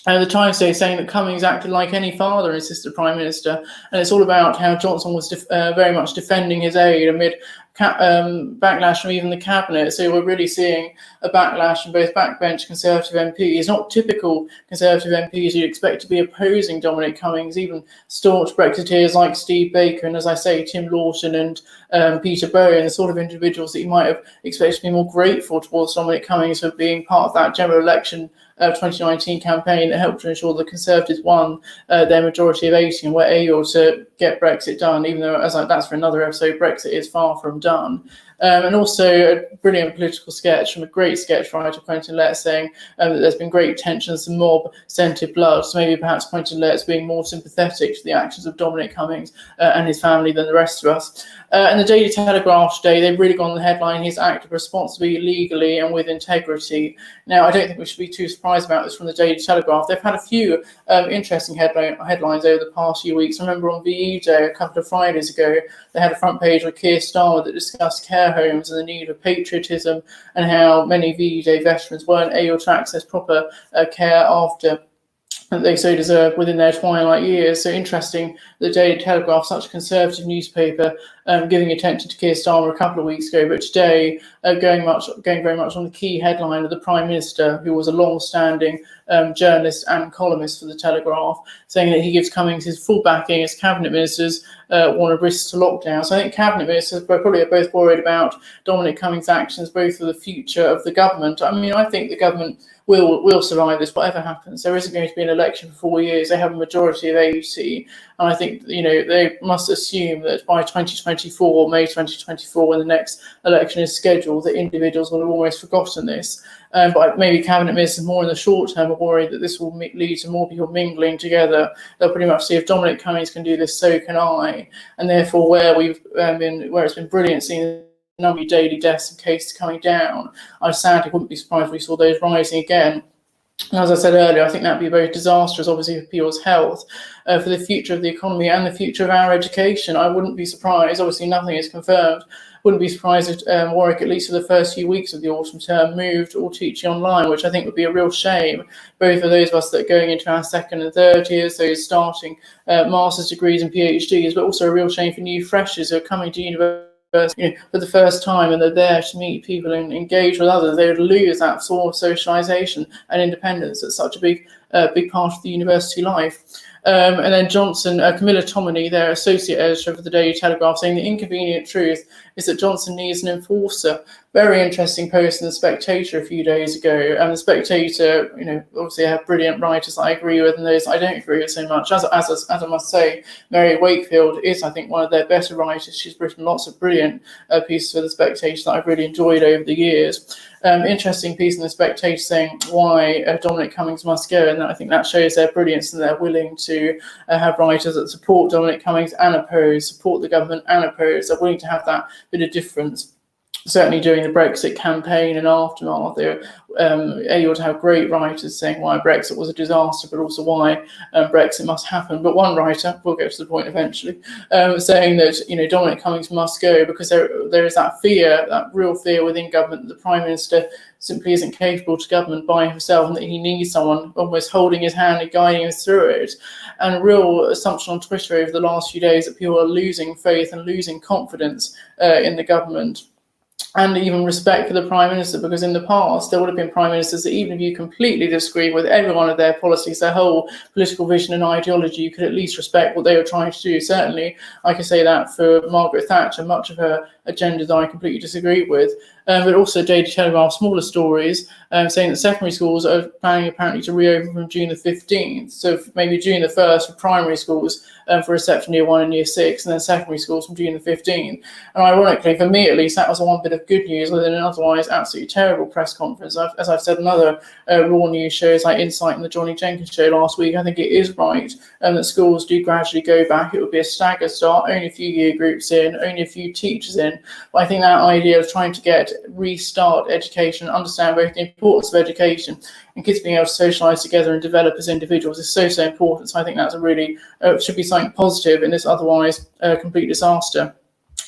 The Times today saying that Cummings acted like any father, insisted Prime Minister, and it's all about how Johnson was very much defending his aid amid backlash from even the cabinet. So we're really seeing a backlash from both backbench Conservative MPs, not typical Conservative MPs you'd expect to be opposing Dominic Cummings, even staunch Brexiteers like Steve Baker and, as I say, Tim Lawton and Peter Bowen, the sort of individuals that you might have expected to be more grateful towards Dominic Cummings for being part of that general election 2019 campaign that helped to ensure the Conservatives won their majority of 80 and were able to get Brexit done, even though, that's for another episode, Brexit is far from done. And also a brilliant political sketch from a great sketch writer, Quentin Lett, saying that there's been great tensions and mob scented blood. So maybe perhaps Quentin Lett's being more sympathetic to the actions of Dominic Cummings and his family than the rest of us. And the Daily Telegraph today, they've really gone on the headline, he's acted responsibly, legally and with integrity. Now, I don't think we should be too surprised about this from the Daily Telegraph. They've had a few interesting headlines over the past few weeks. I remember on VE Day a couple of Fridays ago, they had a front page with Keir Starmer that discussed care homes and the need of patriotism and how many VE Day veterans weren't able to access proper care after that they so deserve within their twilight years. So interesting, the Daily Telegraph, such a conservative newspaper, giving attention to Keir Starmer a couple of weeks ago, but today going very much on the key headline of the Prime Minister, who was a long-standing journalist and columnist for the Telegraph, saying that he gives Cummings his full backing as cabinet ministers want to risk to lockdown. So I think cabinet ministers probably are both worried about Dominic Cummings' actions, both for the future of the government. I mean, I think the government will survive this, whatever happens. There isn't going to be an election for 4 years. They have a majority of 80. And I think, they must assume that by 2024, May 2024, when the next election is scheduled, that individuals will have almost forgotten this. But maybe cabinet ministers more in the short term are worried that this will lead to more people mingling together. They'll pretty much see if Dominic Cummings can do this, so can I. And therefore, where it's been brilliant seeing number of daily deaths and cases coming down, I sadly wouldn't be surprised if we saw those rising again. And as I said earlier, I think that would be very disastrous, obviously, for people's health, for the future of the economy and the future of our education. I wouldn't be surprised, obviously nothing is confirmed, wouldn't be surprised if Warwick, at least for the first few weeks of the autumn term, moved all teaching online, which I think would be a real shame, both for those of us that are going into our second and third years, those starting master's degrees and PhDs, but also a real shame for new freshers who are coming to university for the first time, and they're there to meet people and engage with others. They would lose that sort of socialisation and independence that's such a big part of the university life. And then Johnson, Camilla Tominey, their associate editor for the Daily Telegraph, saying the inconvenient truth is that Johnson needs an enforcer. Very interesting post in The Spectator a few days ago. And The Spectator, obviously have brilliant writers that I agree with and those I don't agree with so much. As I must say, Mary Wakefield is, I think, one of their better writers. She's written lots of brilliant pieces for The Spectator that I've really enjoyed over the years. Interesting piece in The Spectator saying why Dominic Cummings must go, and I think that shows their brilliance and they're willing to have writers that support Dominic Cummings and oppose, support the government and oppose. They're willing to have that bit of difference. Certainly during the Brexit campaign and aftermath, they were able to have great writers saying why Brexit was a disaster, but also why Brexit must happen. But one writer, we'll get to the point eventually, saying that Dominic Cummings must go because there is that fear, that real fear within government that the Prime Minister simply isn't capable to govern by himself and that he needs someone almost holding his hand and guiding him through it. And a real assumption on Twitter over the last few days that people are losing faith and losing confidence in the government. and even respect for the Prime Minister, because in the past there would have been Prime Ministers that even if you completely disagree with every one of their policies, their whole political vision and ideology, you could at least respect what they were trying to do. Certainly, I can say that for Margaret Thatcher, much of her agenda that I completely disagree with. But also Daily Telegraph, smaller stories, saying that secondary schools are planning apparently to reopen from June the 15th. So maybe June the 1st for primary schools for reception year 1 and year 6, and then secondary schools from June the 15th. And ironically, for me at least, that was the one bit of good news within an otherwise absolutely terrible press conference. As I've said in other raw news shows like Insight and the Johnny Jenkins show last week, I think it is right that schools do gradually go back. It would be a staggered start, only a few year groups in, only a few teachers in. But I think that idea of trying to restart education, understand both the importance of education and kids being able to socialise together and develop as individuals is so important. So I think that's a really should be something positive in this otherwise complete disaster.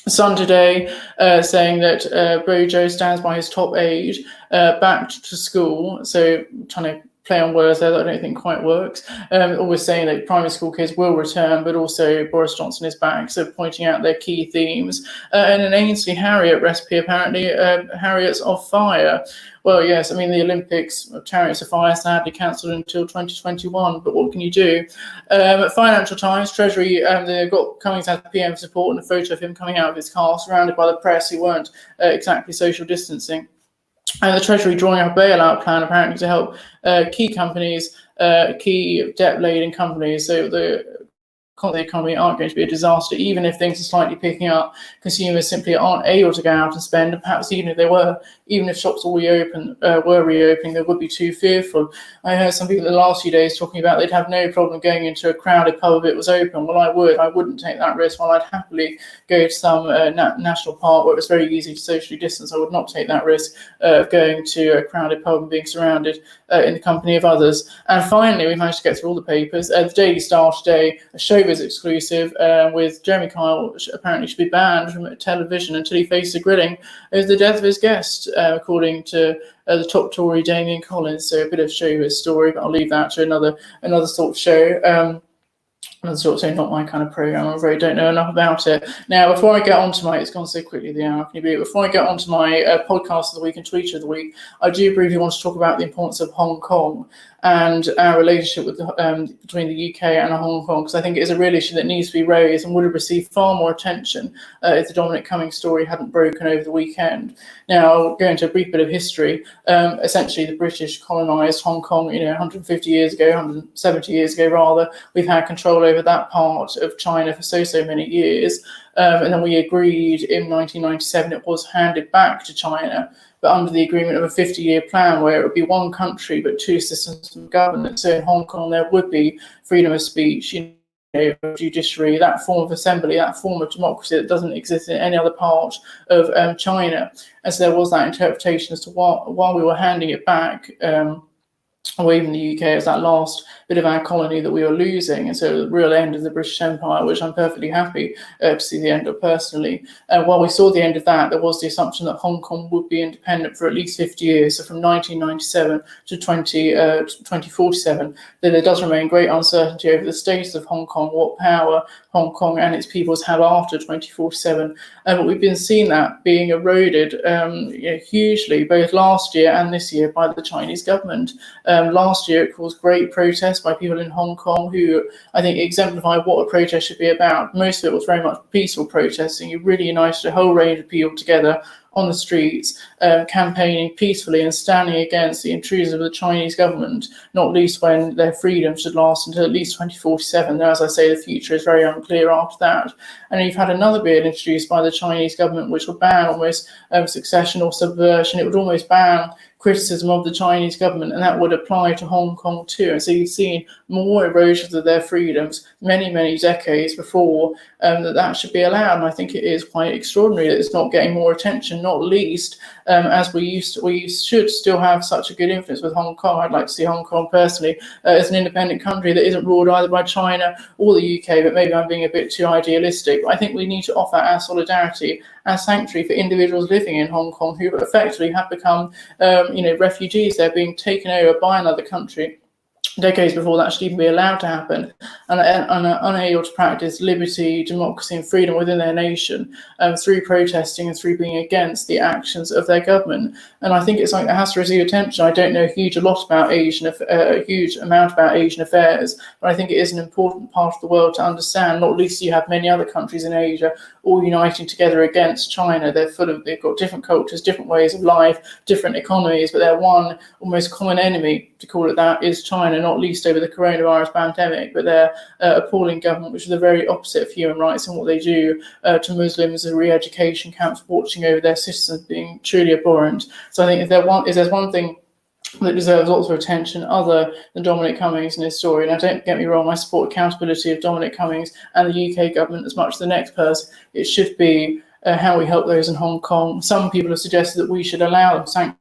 The Sun today saying that Bojo stands by his top age, back to school. So trying to play on words there that I don't think quite works. Always saying that primary school kids will return, but also Boris Johnson is back, so pointing out their key themes. And an Ainsley Harriet recipe, apparently, Harriet's off fire. Well, yes, I mean, the Olympics, Chariots of Fire, sadly cancelled until 2021, but what can you do? Financial Times, Treasury, they've got Cummings as PM support and a photo of him coming out of his car, surrounded by the press who weren't exactly social distancing. And the Treasury drawing up a bailout plan apparently to help key companies, key debt-laden companies. So the economy aren't going to be a disaster, even if things are slightly picking up. Consumers simply aren't able to go out and spend, and perhaps even if they were, even if shops were reopening, they would be too fearful. I heard some people in the last few days talking about they'd have no problem going into a crowded pub if it was open. Well, I wouldn't take that risk. While I'd happily go to some national park where it was very easy to socially distance, I would not take that risk of going to a crowded pub and being surrounded in the company of others. And finally, we managed to get through all the papers. The Daily Star today, a showbiz exclusive with Jeremy Kyle, which apparently should be banned from television until he faces a grilling, is the death of his guest, according to the top Tory Damien Collins. So a bit of showbiz story, but I'll leave that to another sort of show. That's also not my kind of program. I'm afraid I don't know enough about it. Now, before I get on to it's gone so quickly the hour, can you believe it? Before I get on to my podcast of the week and tweet of the week, I do briefly want to talk about the importance of Hong Kong and our relationship with between the UK and Hong Kong, because I think it is a real issue that needs to be raised and would have received far more attention if the Dominic Cummings story hadn't broken over the weekend. Now, I'll go into a brief bit of history. Essentially, the British colonised Hong Kong, 150 years ago, 170 years ago rather. We've had control over that part of China for so many years. And then we agreed in 1997 it was handed back to China, but under the agreement of a 50-year plan where it would be one country but two systems of governance. So in Hong Kong there would be freedom of speech, judiciary, that form of assembly, that form of democracy that doesn't exist in any other part of China. And so there was that interpretation as to while we were handing it back, away from the UK as that last bit of our colony that we were losing, and so the real end of the British Empire, which I'm perfectly happy to see the end of personally. While we saw the end of that, there was the assumption that Hong Kong would be independent for at least 50 years, so from 1997 to 2047. Then there does remain great uncertainty over the status of Hong Kong, what power Hong Kong and its peoples have after 2047. But we've been seeing that being eroded hugely, both last year and this year, by the Chinese government. Last year, it caused great protests by people in Hong Kong who I think exemplify what a protest should be about. Most of it was very much peaceful protesting. You really united a whole range of people together on the streets, campaigning peacefully and standing against the intrusion of the Chinese government, not least when their freedom should last until at least 2047. Now, as I say, the future is very unclear after that. And you've had another bill introduced by the Chinese government which would ban almost succession or subversion. It would almost ban criticism of the Chinese government, and that would apply to Hong Kong too. And so you've seen more erosions of their freedoms many decades before that should be allowed. And I think it is quite extraordinary that it's not getting more attention, not least as we should still have such a good influence with Hong Kong. I'd like to see Hong Kong personally as an independent country that isn't ruled either by China or the UK, but maybe I'm being a bit too idealistic. But I think we need to offer our solidarity, our sanctuary for individuals living in Hong Kong who effectively have become refugees. They're being taken over by another country decades before that should even be allowed to happen, and are unable to practice liberty, democracy, and freedom within their nation through protesting and through being against the actions of their government. And I think it's something that has to receive attention. I don't know a huge amount about Asian affairs, but I think it is an important part of the world to understand. Not least, you have many other countries in Asia all uniting together against China. They've got different cultures, different ways of life, different economies, but their one almost common enemy, to call it that, is China, not least over the coronavirus pandemic, but their appalling government, which is the very opposite of human rights and what they do to Muslims and re-education camps, watching over their citizens, being truly abhorrent. So I think if there's one thing that deserves lots of attention other than Dominic Cummings and his story. Now, don't get me wrong, I support accountability of Dominic Cummings and the UK government as much as the next person. It should be how we help those in Hong Kong. Some people have suggested that we should allow them sanctuary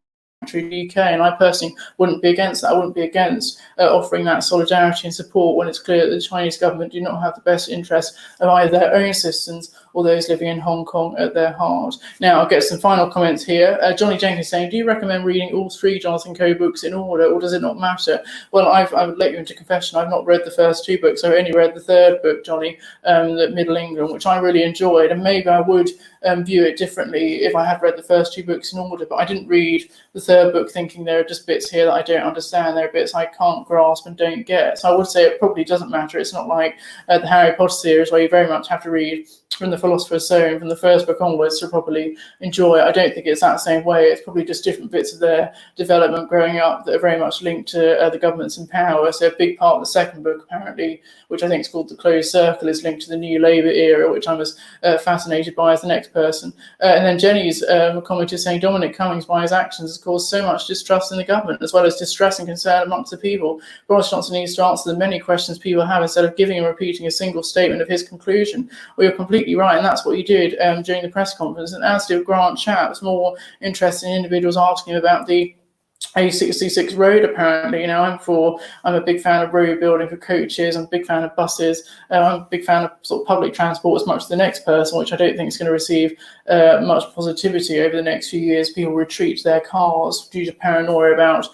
in the UK, and I personally wouldn't be against that. I wouldn't be against offering that solidarity and support when it's clear that the Chinese government do not have the best interests of either their own citizens or those living in Hong Kong at their heart. Now, I'll get some final comments here. Johnny Jenkins saying, do you recommend reading all 3 Jonathan Coe books in order, or does it not matter? Well, I would let you into confession. I've not read the first 2 books. I've only read the 3rd book, Johnny, the Middle England, which I really enjoyed, and maybe I would view it differently if I had read the first 2 books in order, but I didn't read the 3rd book thinking there are just bits here that I don't understand, there are bits I can't grasp and don't get. So I would say it probably doesn't matter. It's not like the Harry Potter series where you very much have to read from the Philosopher's Stone from the 1st book onwards to properly enjoy it. I don't think it's that same way. It's probably just different bits of their development growing up that are very much linked to the governments in power. So a big part of the 2nd book, apparently, which I think is called The Closed Circle, is linked to the New Labour era, which I'm as fascinated by as the next person. And then Jenny's comment is saying Dominic Cummings, by his actions, has caused so much distrust in the government, as well as distress and concern amongst the people. Boris Johnson needs to answer the many questions people have instead of giving and repeating a single statement of his conclusion. We are completely right, and that's what you did during the press conference. And as did Grant Shapps, more interesting individuals asking about the A66 road. Apparently, I'm a big fan of road building for coaches. I'm a big fan of buses. I'm a big fan of sort of public transport as much as the next person, which I don't think is going to receive much positivity over the next few years. People retreat to their cars due to paranoia about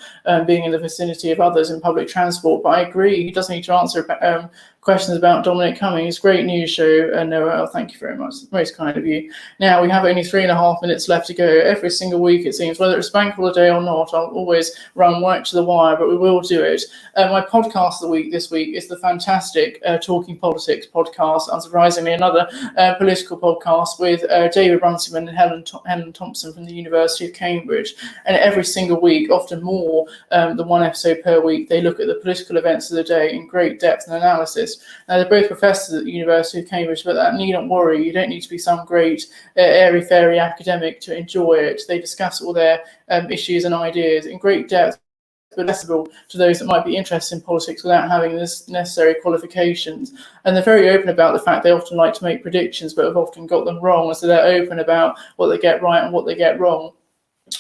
being in the vicinity of others in public transport. But I agree, he does need to answer questions about Dominic Cummings. Great news show, Noah. Thank you very much. Most kind of you. Now, we have only 3.5 minutes left to go. Every single week, it seems, whether it's bank holiday or not, I'll always run right to the wire, but we will do it. My podcast of the week this week is the fantastic Talking Politics podcast, unsurprisingly, another political podcast with David Runciman and Helen Thompson from the University of Cambridge. And every single week, often more than 1 episode per week, they look at the political events of the day in great depth and analysis. Now, they're both professors at the University of Cambridge, but that needn't worry. You don't need to be some great airy-fairy academic to enjoy it. They discuss all their issues and ideas in great depth, but accessible to those that might be interested in politics without having this necessary qualifications. And they're very open about the fact they often like to make predictions, but have often got them wrong. So they're open about what they get right and what they get wrong.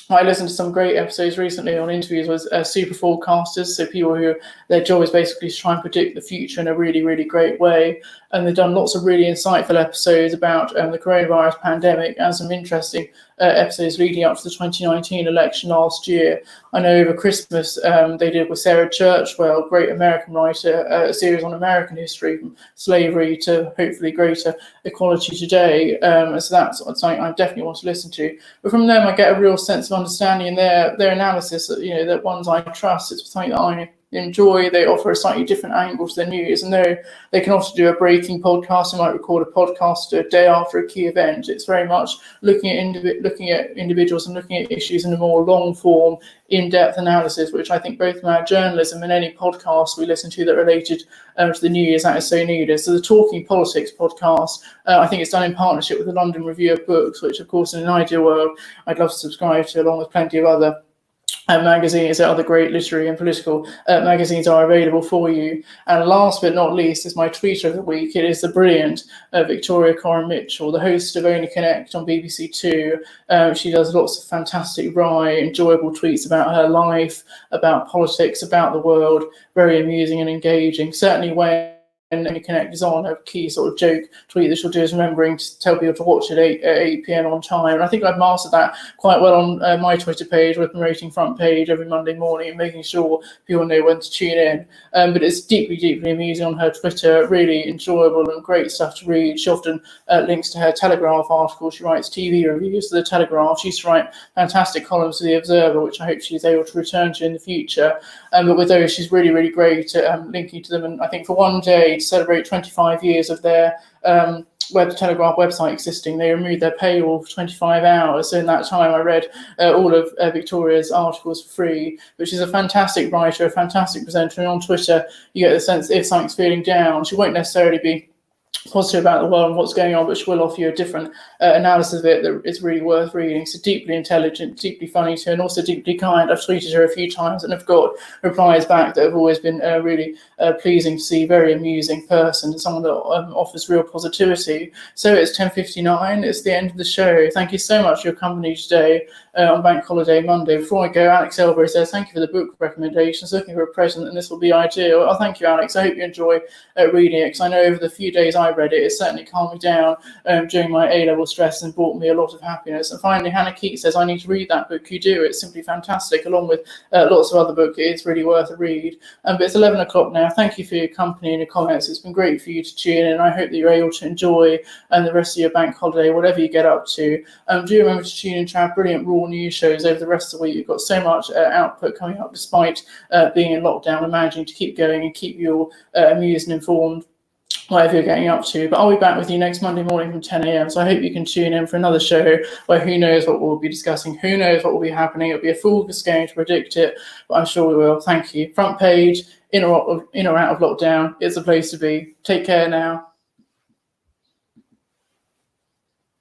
I listened to some great episodes recently on interviews with super forecasters, so people who their job is basically to try and predict the future in a really, really great way. And they've done lots of really insightful episodes about the coronavirus pandemic and some interesting episodes leading up to the 2019 election last year. I know over Christmas they did with Sarah Churchwell, great American writer, a series on American history from slavery to hopefully greater equality today. So that's something I definitely want to listen to. But from them, I get a real sense of understanding in their analysis that, that ones I trust. It's something that I enjoy. They offer a slightly different angle to the news, and though they can often do a breaking podcast, they might record a podcast a day after a key event. It's very much looking at individuals and looking at issues in a more long form, in-depth analysis, which I think both from our journalism and any podcast we listen to that related to the news, that is so needed. So the Talking Politics podcast, I think it's done in partnership with the London Review of Books, which of course in an ideal world I'd love to subscribe to, along with plenty of other magazines, other great literary and political magazines are available for you. And last but not least is my tweeter of the week. It is the brilliant Victoria Coren Mitchell, the host of Only Connect on BBC Two. She does lots of fantastic, wry, enjoyable tweets about her life, about politics, about the world. Very amusing and engaging. Certainly way Connect is on. A key sort of joke tweet that she'll do is remembering to tell people to watch at 8 p.m. on time. And I think I've mastered that quite well on my Twitter page. We're promoting Front Page every Monday morning and making sure people know when to tune in. But it's deeply, deeply amusing on her Twitter, really enjoyable and great stuff to read. She often links to her Telegraph articles. She writes TV reviews for the Telegraph. She used to write fantastic columns for the Observer, which I hope she's able to return to in the future. But with those, she's really, really great at linking to them. And I think for one day, to celebrate 25 years of their Telegraph website existing, they removed their paywall for 25 hours. So in that time, I read all of Victoria's articles for free. But she's a fantastic writer, a fantastic presenter. And on Twitter, you get the sense that if something's feeling down, she won't necessarily be positive about the world and what's going on, but she will offer you a different analysis of it that is really worth reading. So deeply intelligent, deeply funny too, and also deeply kind. I've tweeted her a few times and have got replies back that have always been really pleasing to see. Very amusing person, someone that offers real positivity. So it's 10:59. It's the end of the show. Thank you so much for your company today on Bank Holiday Monday. Before I go, Alex Elbury says, thank you for the book recommendations. Looking for a present, and this will be ideal. Oh, thank you, Alex. I hope you enjoy reading it, because I know over the few days I read it, it certainly calmed me down during my A-level stress and brought me a lot of happiness. And finally, Hannah Keate says, I need to read that book. You do. It's simply fantastic, along with lots of other books. It's really worth a read. But it's 11 o'clock now. Thank you for your company and your comments. It's been great for you to tune in. I hope that you're able to enjoy the rest of your bank holiday, whatever you get up to. Do remember to tune in to our brilliant Raw news shows over the rest of the week. You've got so much output coming up despite being in lockdown and managing to keep going and keep you all amused and informed, whatever you're getting up to. But I'll be back with you next Monday morning from 10 a.m. So I hope you can tune in for another show where who knows what we'll be discussing, who knows what will be happening. It'll be a fool's game to predict it, but I'm sure we will. Thank you. Front Page, in or out of lockdown, it's a place to be. Take care now.